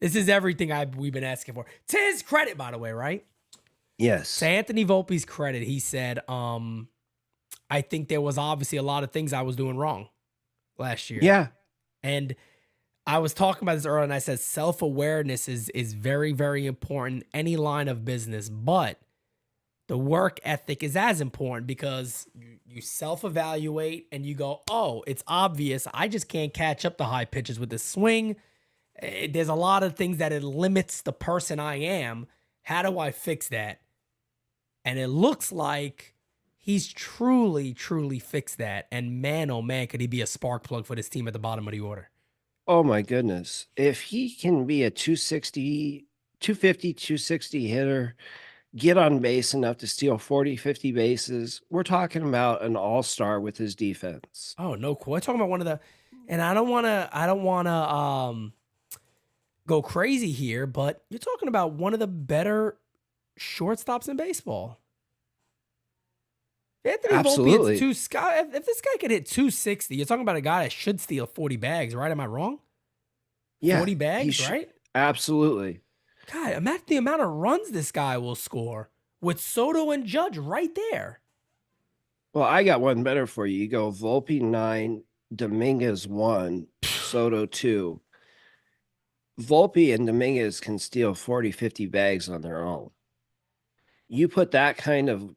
[SPEAKER 4] This is everything we've been asking for. To his credit, by the way, right?
[SPEAKER 2] Yes.
[SPEAKER 4] To Anthony Volpe's credit, he said, I think there was obviously a lot of things I was doing wrong last year.
[SPEAKER 2] Yeah.
[SPEAKER 4] And I was talking about this earlier, and I said self-awareness is very, very important in any line of business, but the work ethic is as important because you self-evaluate and you go, oh, it's obvious. I just can't catch up the high pitches with the swing. There's a lot of things that it limits the person I am. How do I fix that? And it looks like he's truly, truly fixed that. And man, oh man, could he be a spark plug for this team at the bottom of the order.
[SPEAKER 2] Oh my goodness. If he can be a 250, 260 hitter, get on base enough to steal 40, 50 bases, we're talking about an all-star with his defense.
[SPEAKER 4] Oh, no, cool. I'm talking about one of the, and I don't want to go crazy here, but you're talking about one of the better shortstops in baseball. Anthony
[SPEAKER 2] Absolutely.
[SPEAKER 4] Volpe hits if this guy could hit 260, you're talking about a guy that should steal 40 bags, right? Am I wrong?
[SPEAKER 2] Yeah.
[SPEAKER 4] 40 bags, right?
[SPEAKER 2] Absolutely.
[SPEAKER 4] God, imagine the amount of runs this guy will score with Soto and Judge right there.
[SPEAKER 2] Well, I got one better for you. You go Volpe 9, Dominguez 1, Soto 2. Volpe and Dominguez can steal 40, 50 bags on their own. You put that kind of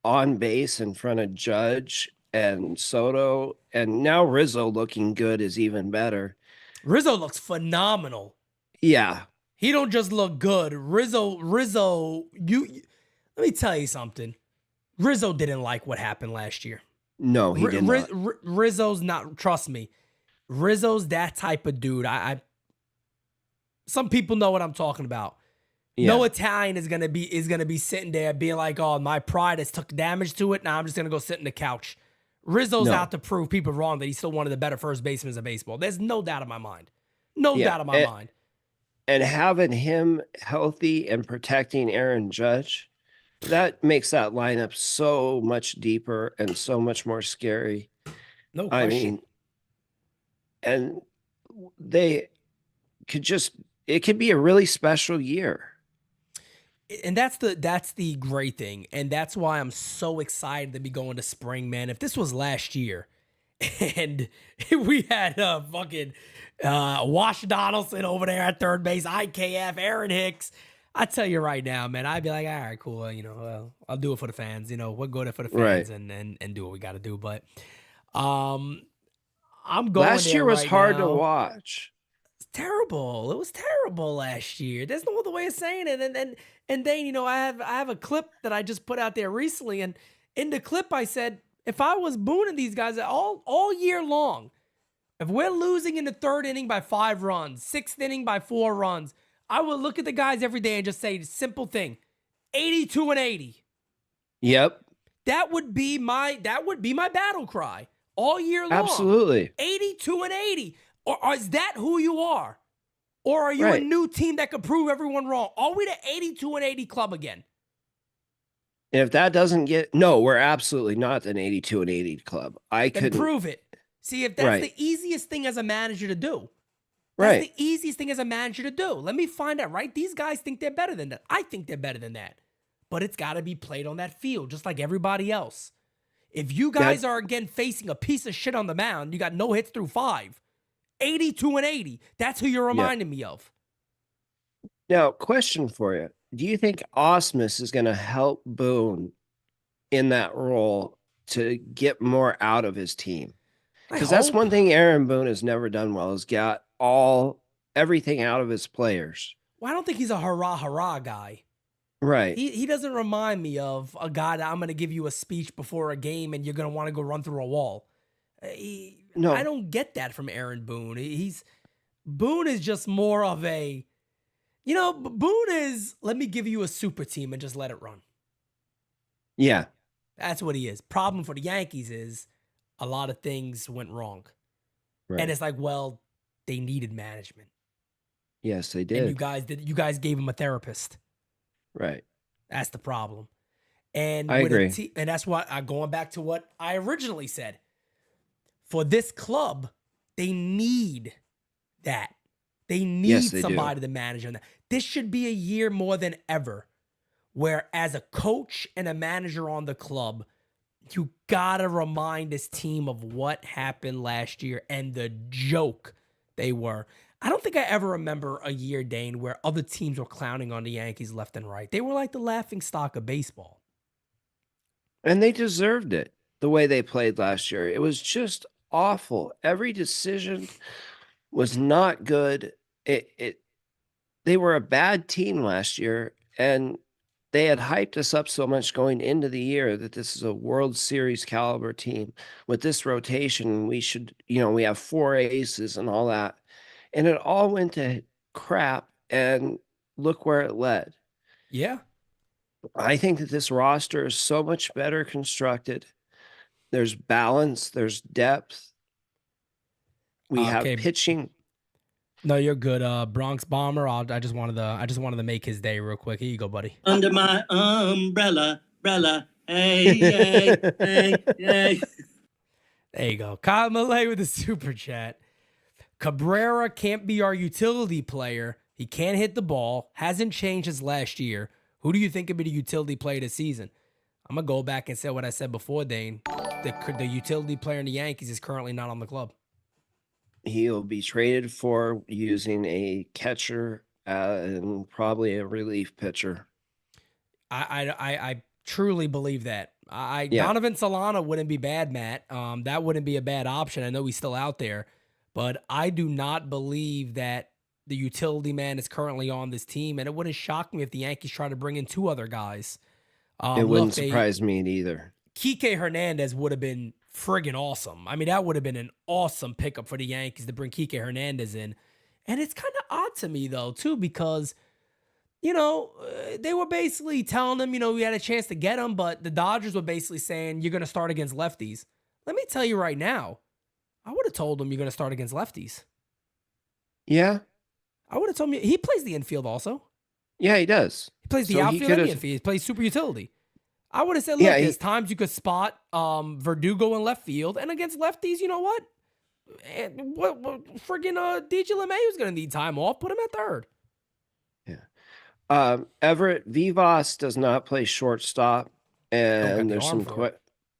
[SPEAKER 2] on base in front of Judge and Soto, and now Rizzo looking good is even better.
[SPEAKER 4] Rizzo looks phenomenal.
[SPEAKER 2] Yeah.
[SPEAKER 4] He don't just look good. Rizzo, let me tell you something. Rizzo didn't like what happened last year.
[SPEAKER 2] No, he did not.
[SPEAKER 4] Rizzo's not, trust me. Rizzo's that type of dude. Some people know what I'm talking about.
[SPEAKER 2] Yeah.
[SPEAKER 4] No Italian is gonna be sitting there being like, oh, my pride has took damage to it. Now I'm just gonna go sit in the couch. Rizzo's out to prove people wrong that he's still one of the better first basemen in baseball. There's no doubt in my mind. No doubt in my mind.
[SPEAKER 2] And having him healthy and protecting Aaron Judge, that makes that lineup so much deeper and so much more scary.
[SPEAKER 4] No question.
[SPEAKER 2] I mean, and they could it could be a really special year.
[SPEAKER 4] And that's the great thing. And that's why I'm so excited to be going to spring, man. If this was last year and we had fucking Wash Donaldson over there at third base, IKF, Aaron Hicks. I tell you right now, man, I'd be like, all right, cool. I'll do it for the fans. We'll go there for the fans
[SPEAKER 2] Right.
[SPEAKER 4] and do what we got to do. But I'm going
[SPEAKER 2] Last
[SPEAKER 4] there
[SPEAKER 2] year was
[SPEAKER 4] right
[SPEAKER 2] hard to
[SPEAKER 4] now.
[SPEAKER 2] watch.
[SPEAKER 4] It's terrible. It was terrible last year. There's no other way of saying it. And Dane, I have a clip that I just put out there recently, and in the clip I said, if I was booning these guys all year long, if we're losing in the third inning by 5 runs, sixth inning by 4 runs, I would look at the guys every day and just say the simple thing: 82 and 80.
[SPEAKER 2] Yep.
[SPEAKER 4] That would be my battle cry all year long.
[SPEAKER 2] Absolutely.
[SPEAKER 4] 82 and 80. Or is that who you are? Or are you
[SPEAKER 2] Right.
[SPEAKER 4] a new team that could prove everyone wrong? Are we the 82 and 80 club again?
[SPEAKER 2] And if that doesn't no, we're absolutely not an 82 and 80 club. I
[SPEAKER 4] Then
[SPEAKER 2] couldn't.
[SPEAKER 4] prove it. See, if that's
[SPEAKER 2] Right.
[SPEAKER 4] the easiest thing as a manager to do.
[SPEAKER 2] Right.
[SPEAKER 4] That's the easiest thing as a manager to do. Let me find out, right? These guys think they're better than that. I think they're better than that. But it's got to be played on that field, just like everybody else. If you guys are, again, facing a piece of shit on the mound, you got no hits through 5, 82 and 80, that's who you're reminding me of.
[SPEAKER 2] Now, question for you. Do you think Osmus is going to help Boone in that role to get more out of his team? Because that's one thing Aaron Boone has never done well, is got everything out of his players.
[SPEAKER 4] Well, I don't think he's a hurrah guy.
[SPEAKER 2] Right.
[SPEAKER 4] He doesn't remind me of a guy that I'm going to give you a speech before a game and you're going to want to go run through a wall.
[SPEAKER 2] No.
[SPEAKER 4] I don't get that from Aaron Boone. Boone is just more of a, Boone is, let me give you a super team and just let it run.
[SPEAKER 2] Yeah.
[SPEAKER 4] That's what he is. Problem for the Yankees is a lot of things went wrong.
[SPEAKER 2] Right.
[SPEAKER 4] And it's like, well, they needed management.
[SPEAKER 2] Yes, they did.
[SPEAKER 4] And you guys gave him a therapist.
[SPEAKER 2] Right.
[SPEAKER 4] That's the problem. And
[SPEAKER 2] I agree.
[SPEAKER 4] And that's why I'm going back to what I originally said. For this club, they need that. They need somebody to manage them. This should be a year more than ever where, as a coach and a manager on the club, you gotta remind this team of what happened last year and the joke they were. I don't think I ever remember a year, Dane, where other teams were clowning on the Yankees left and right. They were like the laughing stock of baseball.
[SPEAKER 2] And they deserved it the way they played last year. It was just awful. Every decision was not good. They were a bad team last year, and they had hyped us up so much going into the year that this is a World Series caliber team. With this rotation, we should, we have 4 aces and all that. And it all went to crap, and look where it led.
[SPEAKER 4] Yeah.
[SPEAKER 2] I think that this roster is so much better constructed. There's balance, there's depth. We have pitching.
[SPEAKER 4] No, you're good. Bronx Bomber. I just wanted to make his day real quick. Here you go, buddy.
[SPEAKER 7] Under my umbrella. Hey, hey, hey, hey.
[SPEAKER 4] There you go. Kyle Malay with the super chat. Cabrera can't be our utility player. He can't hit the ball. Hasn't changed his last year. Who do you think could be the utility player this season? I'm going to go back and say what I said before, Dane. The utility player in the Yankees is currently not on the club.
[SPEAKER 2] He'll be traded for using a catcher and probably a relief pitcher.
[SPEAKER 4] I truly believe that. Donovan Solano wouldn't be bad, Matt. That wouldn't be a bad option. I know he's still out there, but I do not believe that the utility man is currently on this team, and it wouldn't shock me if the Yankees try to bring in 2 other guys.
[SPEAKER 2] It wouldn't surprise me either.
[SPEAKER 4] Kike Hernandez would have been friggin' awesome. I mean, that would have been an awesome pickup for the Yankees to bring Kike Hernandez in. And it's kind of odd to me, though, too, because, they were basically telling him, we had a chance to get him, but the Dodgers were basically saying, you're going to start against lefties. Let me tell you right now, I would have told him you're going to start against lefties.
[SPEAKER 2] Yeah.
[SPEAKER 4] I would have told him he plays the infield also.
[SPEAKER 2] Yeah, he does.
[SPEAKER 4] He plays the outfield and the infield. He plays super utility. I would have said, look, there's times you could spot Verdugo in left field, and against lefties, you know what? Friggin' DJ LeMahieu's going to need time off. Put him at third.
[SPEAKER 2] Yeah. Everett Vivas does not play shortstop, and there's some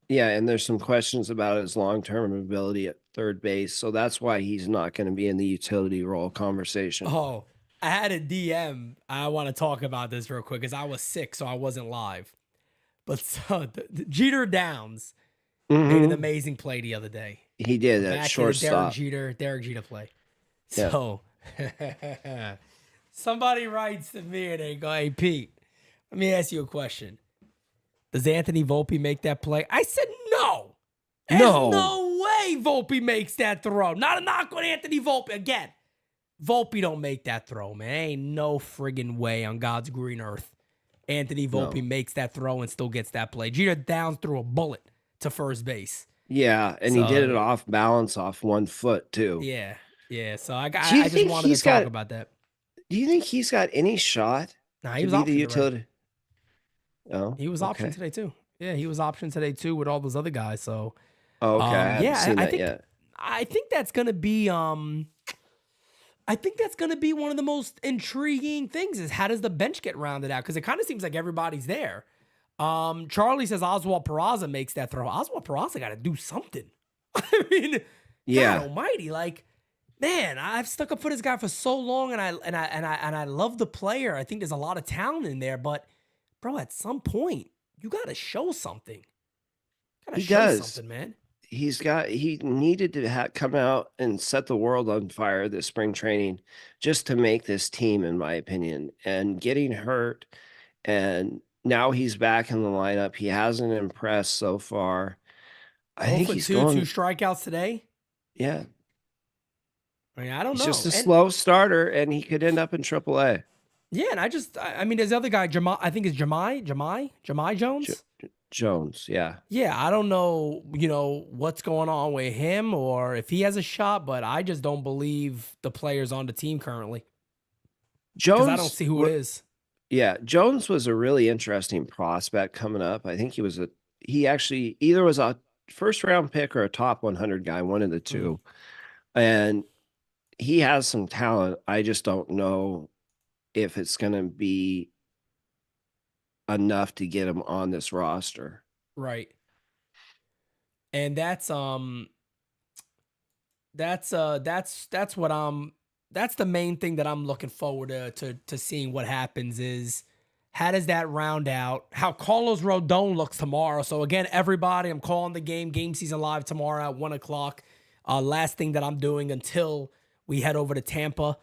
[SPEAKER 2] Yeah, and there's some questions about his long-term ability at third base, so that's why he's not going to be in the utility role conversation.
[SPEAKER 4] Oh, I had a DM. I want to talk about this real quick because I was sick, so I wasn't live. But so the Jeter Downs made an
[SPEAKER 2] Mhm.
[SPEAKER 4] amazing play the other day.
[SPEAKER 2] He did
[SPEAKER 4] We're
[SPEAKER 2] at
[SPEAKER 4] back to the
[SPEAKER 2] shortstop.
[SPEAKER 4] Derek Jeter play.
[SPEAKER 2] Yeah.
[SPEAKER 4] So somebody writes to me and they go, "Hey Pete, let me ask you a question. Does Anthony Volpe make that play?" I said, "No. There's
[SPEAKER 2] No.
[SPEAKER 4] no way Volpe makes that throw. Not a knock on Anthony Volpe again. Volpe don't make that throw, man. Ain't no friggin' way on God's green earth Anthony Volpe
[SPEAKER 2] No.
[SPEAKER 4] makes that throw and still gets that play. Jeter Downs threw a bullet to first base.
[SPEAKER 2] Yeah, and he did it
[SPEAKER 4] So
[SPEAKER 2] off balance off 1 foot too.
[SPEAKER 4] yeah, yeah. So I
[SPEAKER 2] Do you
[SPEAKER 4] just
[SPEAKER 2] think
[SPEAKER 4] wanted to
[SPEAKER 2] he's
[SPEAKER 4] talk
[SPEAKER 2] got
[SPEAKER 4] about that.
[SPEAKER 2] do you think he's got any shot
[SPEAKER 4] Nah, he
[SPEAKER 2] to
[SPEAKER 4] was
[SPEAKER 2] be the
[SPEAKER 4] optioned already.
[SPEAKER 2] utility? Oh,
[SPEAKER 4] He was
[SPEAKER 2] okay.
[SPEAKER 4] optioned today too. Yeah, he was optioned today too with all those other guys. So
[SPEAKER 2] Oh, okay. I haven't
[SPEAKER 4] yeah,
[SPEAKER 2] seen
[SPEAKER 4] I
[SPEAKER 2] that
[SPEAKER 4] think
[SPEAKER 2] yet.
[SPEAKER 4] that's gonna be I think that's going to be one of the most intriguing things is how does the bench get rounded out? Because it kind of seems like everybody's there. Charlie says Oswald Peraza makes that throw. Oswald Peraza got to do something. I mean, God
[SPEAKER 2] Yeah.
[SPEAKER 4] Almighty, like, man, I've stuck up for this guy for so long, and I love the player. I think there's a lot of talent in there, but bro, at some point, you got to show something. Got to
[SPEAKER 2] He
[SPEAKER 4] show
[SPEAKER 2] does.
[SPEAKER 4] something, man.
[SPEAKER 2] He needed to come out and set the world on fire this spring training just to make this team, in my opinion. And getting hurt, and now he's back in the lineup. He hasn't impressed so far. I
[SPEAKER 4] 0
[SPEAKER 2] think
[SPEAKER 4] for
[SPEAKER 2] he's
[SPEAKER 4] 2, 2
[SPEAKER 2] going,
[SPEAKER 4] strikeouts today.
[SPEAKER 2] yeah.
[SPEAKER 4] I mean, I don't
[SPEAKER 2] He's just
[SPEAKER 4] know.
[SPEAKER 2] a slow starter, and he could end up in AAA.
[SPEAKER 4] Yeah, and I mean, there's the other guy, I think it's Jemai
[SPEAKER 2] Jo-
[SPEAKER 4] Jones.
[SPEAKER 2] Jones, yeah.
[SPEAKER 4] Yeah, I don't know, what's going on with him or if he has a shot, but I just don't believe the players on the team currently because I don't
[SPEAKER 2] Jones,
[SPEAKER 4] see who it is.
[SPEAKER 2] yeah, Jones was a really interesting prospect coming up. I think he actually either was a first round pick or a top 100 guy, one of the two. And he has some talent. I just don't know if it's going to be enough to get him on this roster.
[SPEAKER 4] Right. And that's what that's the main thing that I'm looking forward to seeing what happens is how does that round out? How Carlos Rodon looks tomorrow. So again, everybody, I'm calling the game season live tomorrow at 1:00. Last thing that I'm doing until we head over to Tampa.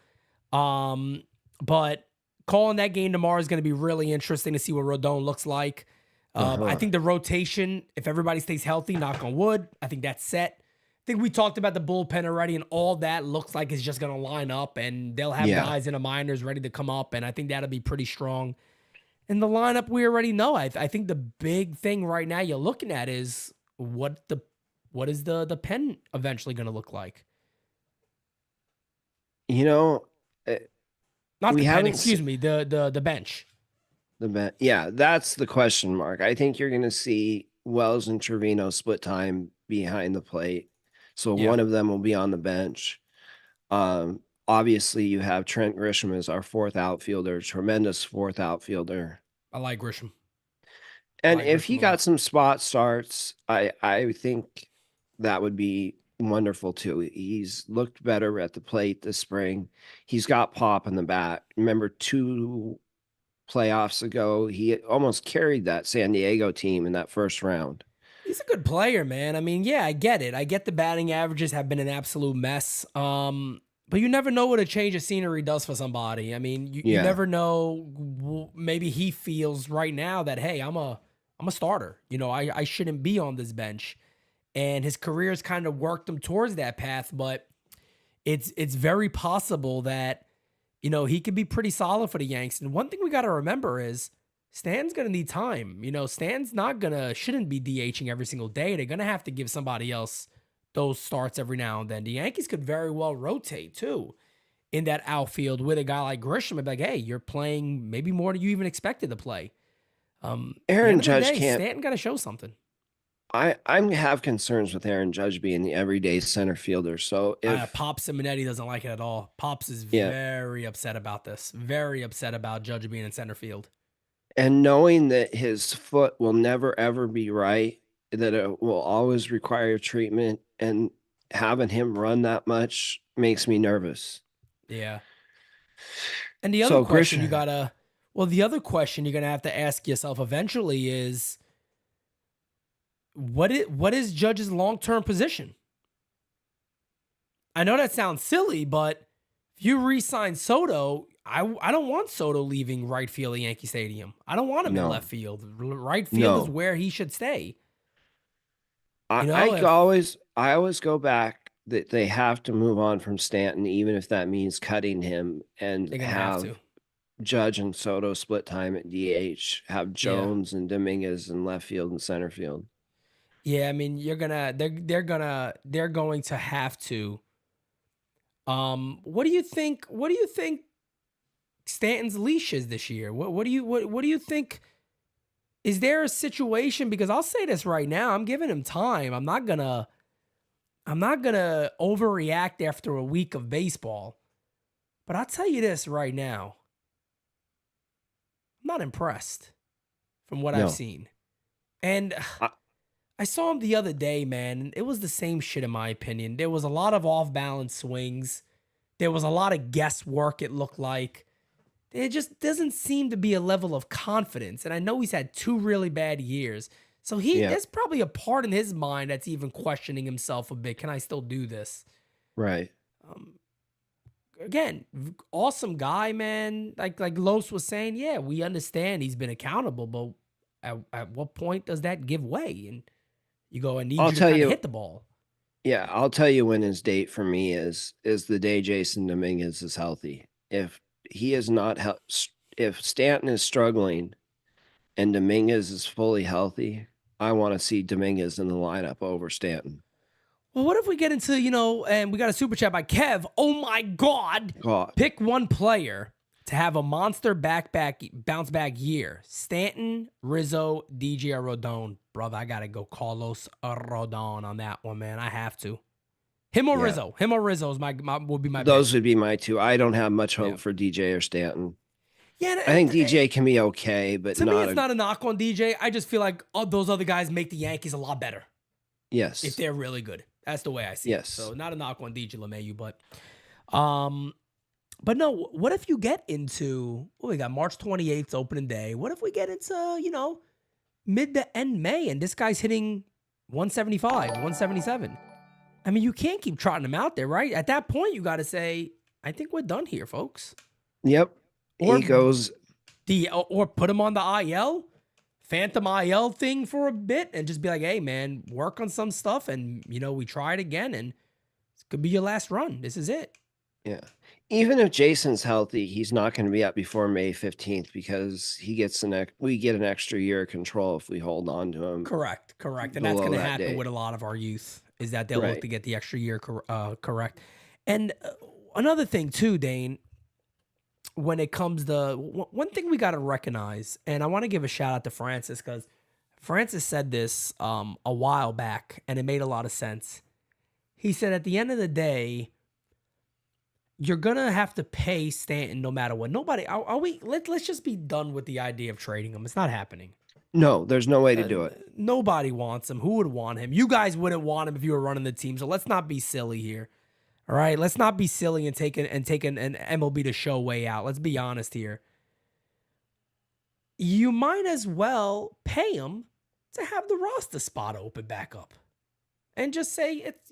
[SPEAKER 4] But calling that game tomorrow is going to be really interesting to see what Rodon looks like. I think the rotation, if everybody stays healthy, knock on wood, I think that's set. I think we talked about the bullpen already, and all that looks like it's just going to line up, and they'll have
[SPEAKER 2] Yeah.
[SPEAKER 4] guys in the minors ready to come up, and I think that'll be pretty strong. And the lineup we already know. I think the big thing right now you're looking at is what is the pen eventually going to look like?
[SPEAKER 2] You know,
[SPEAKER 4] Not
[SPEAKER 2] we
[SPEAKER 4] the pen,
[SPEAKER 2] haven't
[SPEAKER 4] excuse
[SPEAKER 2] se-
[SPEAKER 4] me, the bench.
[SPEAKER 2] yeah, that's the question mark. I think you're going to see Wells and Trevino split time behind the plate. So
[SPEAKER 4] Yeah.
[SPEAKER 2] one of them will be on the bench. Obviously you have Trent Grisham as our fourth outfielder, tremendous fourth outfielder.
[SPEAKER 4] I like Grisham.
[SPEAKER 2] And
[SPEAKER 4] like
[SPEAKER 2] if he
[SPEAKER 4] Grisham a
[SPEAKER 2] got
[SPEAKER 4] lot.
[SPEAKER 2] some spot starts, I think that would be wonderful too. He's looked better at the plate this spring. He's got pop in the bat. Remember 2 playoffs ago, he almost carried that San Diego team in that first round.
[SPEAKER 4] He's a good player, man. I mean, yeah, I get it. I get the batting averages have been an absolute mess. But you never know what a change of scenery does for somebody. I mean, you
[SPEAKER 2] Yeah.
[SPEAKER 4] never know. Maybe he feels right now that, hey, I'm a starter. I shouldn't be on this bench. And his career's kind of worked him towards that path, but it's very possible that, he could be pretty solid for the Yanks. And one thing we got to remember is Stan's going to need time. Stan's shouldn't be DHing every single day. They're going to have to give somebody else those starts every now and then. The Yankees could very well rotate too in that outfield with a guy like Grisham and be like, hey, you're playing maybe more than you even expected to play. At the
[SPEAKER 2] Aaron
[SPEAKER 4] end of the
[SPEAKER 2] Judge
[SPEAKER 4] day,
[SPEAKER 2] can't.
[SPEAKER 4] Stanton got to show something.
[SPEAKER 2] I have concerns with Aaron Judge being the everyday center fielder. So if
[SPEAKER 4] Pop Simonetti doesn't like it at all. Pops is very upset about this. Very upset about Judge being in center field.
[SPEAKER 2] and knowing that his foot will never ever be right, that it will always require treatment, and having him run that much makes me nervous.
[SPEAKER 4] Yeah. And the other
[SPEAKER 2] So
[SPEAKER 4] question
[SPEAKER 2] Grisham,
[SPEAKER 4] the other question you're gonna have to ask yourself eventually is what is Judge's long-term position? I know that sounds silly, but if you re-sign Soto, I don't want Soto leaving right field at Yankee Stadium. I don't want him in
[SPEAKER 2] No.
[SPEAKER 4] left field. Right field is
[SPEAKER 2] No.
[SPEAKER 4] where he should stay.
[SPEAKER 2] I,
[SPEAKER 4] You know,
[SPEAKER 2] I always I always go back that they have to move on from Stanton, even if that means cutting him, and
[SPEAKER 4] they're gonna have
[SPEAKER 2] have
[SPEAKER 4] to.
[SPEAKER 2] Judge and Soto split time at DH, have
[SPEAKER 4] Yeah.
[SPEAKER 2] Jones and Dominguez in left field and center field.
[SPEAKER 4] Yeah, I mean, they're going to have to. What do you think? What do you think Stanton's leash is this year? What do you think? Is there a situation? Because I'll say this right now, I'm giving him time. I'm not gonna overreact after a week of baseball. But I'll tell you this right now. I'm not impressed from what
[SPEAKER 2] No.
[SPEAKER 4] I've seen. And I saw him the other day, man, and it was the same shit in my opinion. There was a lot of off-balance swings. There was a lot of guesswork, it looked like. There just doesn't seem to be a level of confidence. And I know he's had 2 really bad years. So there's probably a part in his mind that's even questioning himself a bit. Can I still do this?
[SPEAKER 2] Right.
[SPEAKER 4] Again, awesome guy, man. Like Los was saying, yeah, we understand he's been accountable, but at what point does that give way? And you go, I need
[SPEAKER 2] I'll
[SPEAKER 4] you to
[SPEAKER 2] tell
[SPEAKER 4] kind
[SPEAKER 2] you-
[SPEAKER 4] of hit the ball.
[SPEAKER 2] Yeah, I'll tell you when his date for me is the day Jason Dominguez is healthy. If he is not if Stanton is struggling and Dominguez is fully healthy, I want to see Dominguez in the lineup over Stanton.
[SPEAKER 4] Well, what if we get into, and we got a super chat by Kev. Oh my God.
[SPEAKER 2] God.
[SPEAKER 4] Pick one player to have a monster bounce back year. Stanton, Rizzo, DJ, or Rodon. Brother, I got to go Carlos Rodon on that one, man. I have to. Him or
[SPEAKER 2] Yeah.
[SPEAKER 4] Rizzo. Him or Rizzo is would be my
[SPEAKER 2] Those
[SPEAKER 4] pick.
[SPEAKER 2] would be my two. I don't have much hope
[SPEAKER 4] Yeah.
[SPEAKER 2] for DJ or Stanton.
[SPEAKER 4] Yeah,
[SPEAKER 2] I think DJ can be okay, but
[SPEAKER 4] to me,
[SPEAKER 2] not
[SPEAKER 4] it's not a knock on DJ. I just feel like those other guys make the Yankees a lot better
[SPEAKER 2] yes.
[SPEAKER 4] if they're really good. That's the way I see it.
[SPEAKER 2] Yes.
[SPEAKER 4] So not a knock on DJ LeMahieu, but no. What if you get into? Well, we got March 28th opening day. What if we get into mid to end May and this guy's hitting 175, 177? I mean, you can't keep trotting him out there, right? At that point, you got to say, I think we're done here, folks.
[SPEAKER 2] Yep.
[SPEAKER 4] Or
[SPEAKER 2] he goes.
[SPEAKER 4] Or put him on the IL, phantom IL thing for a bit, and just be like, hey, man, work on some stuff, and we try it again, and it could be your last run. This is it.
[SPEAKER 2] Yeah. Even if Jason's healthy, he's not going to be up before May 15th because he gets we get an extra year of control if we hold on to him.
[SPEAKER 4] Correct. And that's
[SPEAKER 2] below
[SPEAKER 4] going to
[SPEAKER 2] that
[SPEAKER 4] happen
[SPEAKER 2] date.
[SPEAKER 4] with a lot of our youth, is that they'll look
[SPEAKER 2] Right.
[SPEAKER 4] to get the extra year correct. And another thing too, Dane, when it comes to one thing we got to recognize, and I want to give a shout out to Francis because Francis said this a while back, and it made a lot of sense. He said, at the end of the day, you're gonna have to pay Stanton no matter what. Nobody, let's just be done with the idea of trading him. It's not happening.
[SPEAKER 2] No, there's no way to do it.
[SPEAKER 4] Nobody wants him. Who would want him? You guys wouldn't want him if you were running the team. So let's not be silly here. All right, let's not be silly and take an MLB The Show way out. Let's be honest here. You might as well pay him to have the roster spot open back up, and just say it's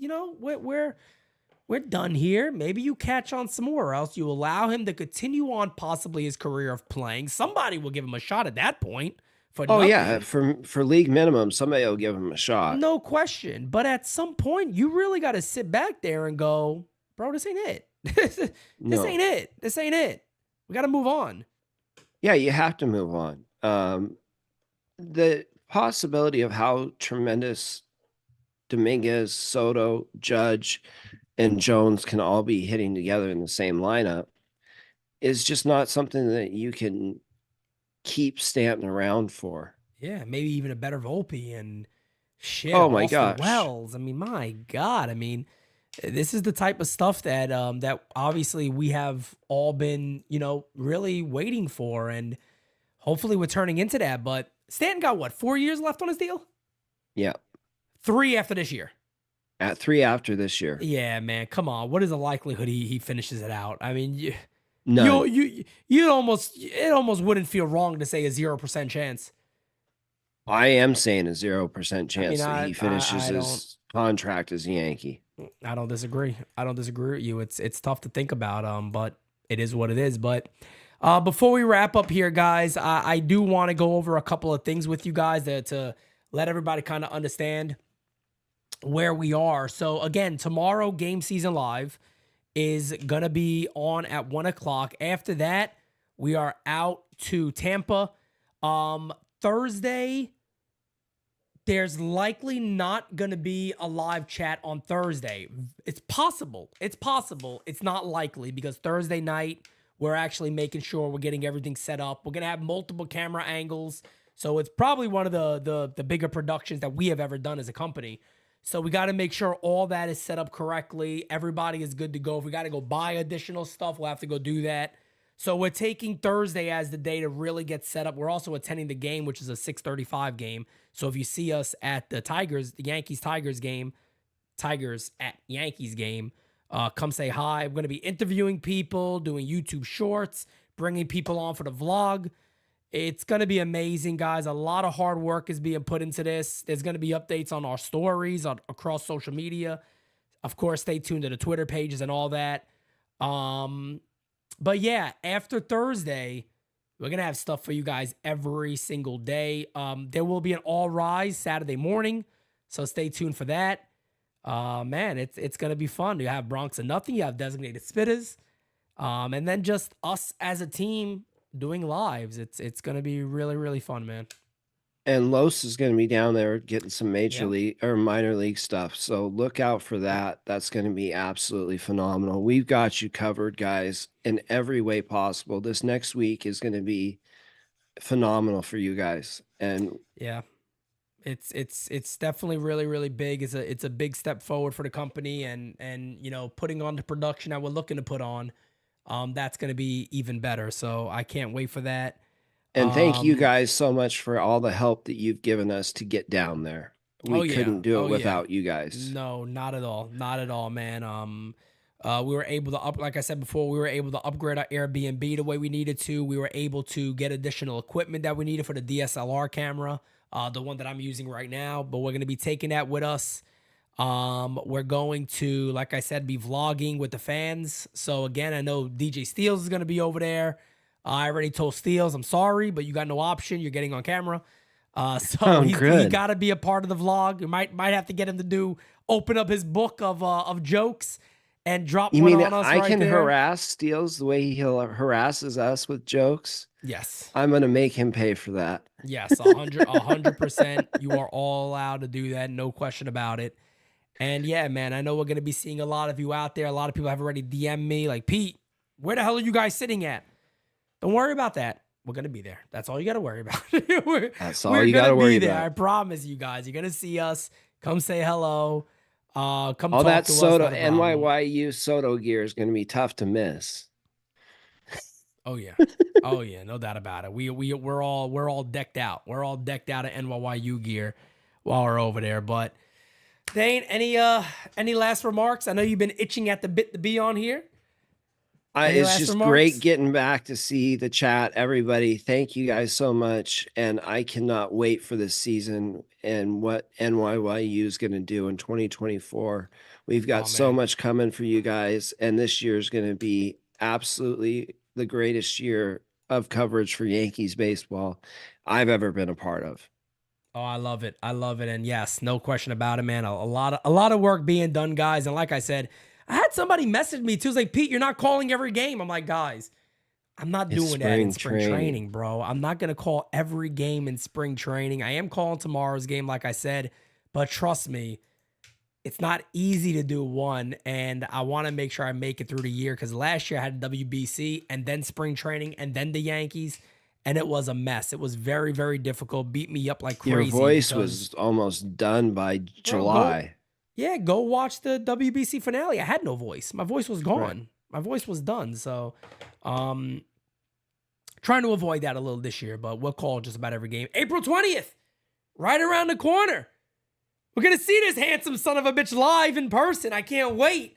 [SPEAKER 4] we're done here. Maybe you catch on somewhere else. You allow him to continue on possibly his career of playing. Somebody will give him a shot at that point.
[SPEAKER 2] Oh yeah, for league minimum, somebody will give him a shot.
[SPEAKER 4] No question. But at some point, you really got to sit back there and go, bro, this ain't it. This
[SPEAKER 2] No.
[SPEAKER 4] ain't it. This ain't it. We got to move on.
[SPEAKER 2] Yeah, you have to move on. The possibility of how tremendous Dominguez, Soto, Judge, and Jones can all be hitting together in the same lineup is just not something that you can keep Stanton around for.
[SPEAKER 4] Yeah, maybe even a better Volpe and shit.
[SPEAKER 2] Oh my
[SPEAKER 4] Austin
[SPEAKER 2] gosh.
[SPEAKER 4] Wells. I mean, my God. I mean, this is the type of stuff that that obviously we have all been, really waiting for, and hopefully we're turning into that. But Stanton got what, 4 years left on his deal?
[SPEAKER 2] Yeah.
[SPEAKER 4] 3 after this year.
[SPEAKER 2] At 3 after this year.
[SPEAKER 4] Yeah, man. Come on. What is the likelihood he finishes it out? I mean,
[SPEAKER 2] None.
[SPEAKER 4] it almost wouldn't feel wrong to say a 0% chance.
[SPEAKER 2] I am saying a 0% chance that he
[SPEAKER 4] I
[SPEAKER 2] finishes
[SPEAKER 4] don't.
[SPEAKER 2] his contract as a Yankee.
[SPEAKER 4] I don't disagree. I don't disagree with you. It's tough to think about, but it is what it is. But before we wrap up here, guys, I do want to go over a couple of things with you guys to let everybody kind of understand where we are. So again, tomorrow, Game Season Live is gonna be on at 1:00. After that, we are out to Tampa. Thursday, there's likely not going to be a live chat on Thursday. It's possible. It's possible. It's not likely because Thursday night, we're actually making sure we're getting everything set up. We're going to have multiple camera angles. So it's probably one of the bigger productions that we have ever done as a company. So we got to make sure all that is set up correctly. Everybody is good to go. If we got to go buy additional stuff, we'll have to go do that. So we're taking Thursday as the day to really get set up. We're also attending the game, which is a 6:35 game. So if you see us at the Yankees-Tigers game, Tigers at Yankees game, come say hi. We're going to be interviewing people, doing YouTube shorts, bringing people on for the vlog. It's going to be amazing, guys. A lot of hard work is being put into this. There's going to be updates on our stories across social media. Of course, stay tuned to the Twitter pages and all that. But yeah, after Thursday, we're going to have stuff for you guys every single day. There will be an All Rise Saturday morning, so stay tuned for that. Man, it's going to be fun. You have Bronx and Nothing. You have Designated Spitters. And then just us as a team doing lives. It's going to be really, really fun, man.
[SPEAKER 2] And Los is going to be down there getting some major league or minor league stuff. So look out for that. That's going to be absolutely phenomenal. We've got you covered, guys, in every way possible. This next week is going to be phenomenal for you guys. And
[SPEAKER 4] yeah, it's definitely really, really big. It's a big step forward for the company and you know, putting on the production that we're looking to put on. That's going to be even better. So I can't wait for that.
[SPEAKER 2] And thank you guys so much for all the help that you've given us to get down there. We couldn't do it without you guys.
[SPEAKER 4] No, not at all. Not at all, man. We were able to like I said before, we were able to upgrade our Airbnb the way we needed to. We were able to get additional equipment that we needed for the DSLR camera, the one that I'm using right now, but we're going to be taking that with us. We're going to, like I said, be vlogging with the fans. So again, I know DJ Steels is going to be over there. I already told Steels, I'm sorry, but you got no option. You're getting on camera. So he got to be a part of the vlog. You might have to get him to open up his book of jokes and drop one on us.
[SPEAKER 2] I can harass Steels the way he harasses us with jokes.
[SPEAKER 4] Yes.
[SPEAKER 2] I'm going to make him pay for that.
[SPEAKER 4] Yes, 100%. You are all allowed to do that. No question about it. And yeah, man, I know we're going to be seeing a lot of you out there. A lot of people have already DM'd me like, Pete, where the hell are you guys sitting at? Don't worry about that. We're going to be there. That's all you got to worry about.
[SPEAKER 2] That's all you got to worry about.
[SPEAKER 4] I promise you guys. You're going to see us. Come say hello. Come
[SPEAKER 2] all
[SPEAKER 4] talk
[SPEAKER 2] that
[SPEAKER 4] to
[SPEAKER 2] Soto,
[SPEAKER 4] us.
[SPEAKER 2] NYYU Soto gear is going to be tough to miss.
[SPEAKER 4] Oh yeah. Oh yeah, no doubt about it. We're all decked out. We're all decked out of NYYU gear while we're over there. But Dane, any last remarks? I know you've been itching at the bit to be on here.
[SPEAKER 2] It's just great getting back to see the chat. Everybody, thank you guys so much. And I cannot wait for this season and what NYYU is going to do in 2024. We've got so much coming for you guys. And this year is going to be absolutely the greatest year of coverage for Yankees baseball I've ever been a part of.
[SPEAKER 4] Oh, I love it. I love it. And yes, no question about it, man. A lot of work being done, guys. And like I said, I had somebody message me too. It's like, Pete, you're not calling every game. I'm like, guys, I'm not doing that in spring training, bro. I'm not going to call every game in spring training. I am calling tomorrow's game, like I said, but trust me, it's not easy to do one. And I want to make sure I make it through the year because last year I had WBC and then spring training and then the Yankees. And it was a mess. It was very, very difficult. Beat me up like crazy.
[SPEAKER 2] Your voice was almost done by July.
[SPEAKER 4] Go watch the WBC finale. I had no voice. My voice was gone. Right. My voice was done. So, trying to avoid that a little this year, but we'll call just about every game. April 20th, right around the corner. We're gonna see this handsome son of a bitch live in person. I can't wait.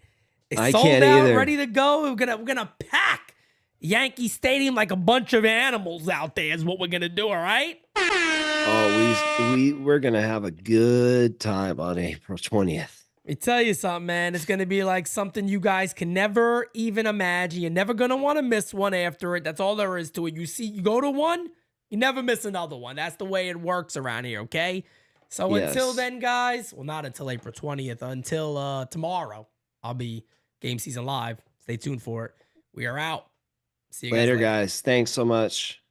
[SPEAKER 4] It's
[SPEAKER 2] I
[SPEAKER 4] sold
[SPEAKER 2] can't
[SPEAKER 4] out,
[SPEAKER 2] either.
[SPEAKER 4] ready to go. We're gonna pack Yankee Stadium like a bunch of animals out there. Is what we're gonna do. All right.
[SPEAKER 2] Oh, we're gonna have a good time on April 20th.
[SPEAKER 4] Let me tell you something, man. It's gonna be like something you guys can never even imagine. You're never gonna want to miss one after it. That's all there is to it. You go to one, you never miss another one. That's the way it works around here. Okay. So until
[SPEAKER 2] Yes.
[SPEAKER 4] then, guys. Well, not until April 20th. Until tomorrow, I'll be Game Season Live. Stay tuned for it. We are out. See you
[SPEAKER 2] Later,
[SPEAKER 4] guys.
[SPEAKER 2] guys. Thanks so much.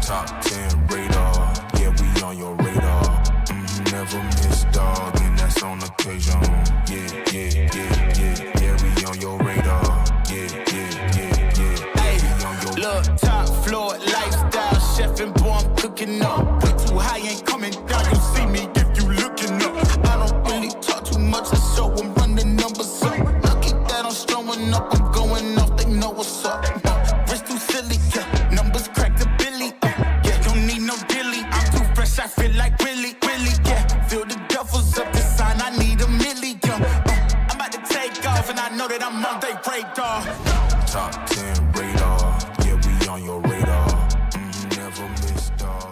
[SPEAKER 8] Top 10 radar, yeah, we on your radar. Never miss, dog, and that's on occasion. Yeah, we on your radar. Yeah.
[SPEAKER 1] Hey, look, top floor lifestyle, chef and boy, I'm cooking up. Way too high, ain't coming down. You see me if you looking up. I don't really talk too much, so I'm running numbers up. Lucky that I'm strolling up, I'm going off, they know what's up. Wrist too silly, yeah. Numbers crack the billy, yeah. Don't need no dilly, I'm too fresh, I feel like really, yeah. Feel the duffels up the sign, I need a million. I'm about to take off, and I know that I'm on they radar.
[SPEAKER 8] Top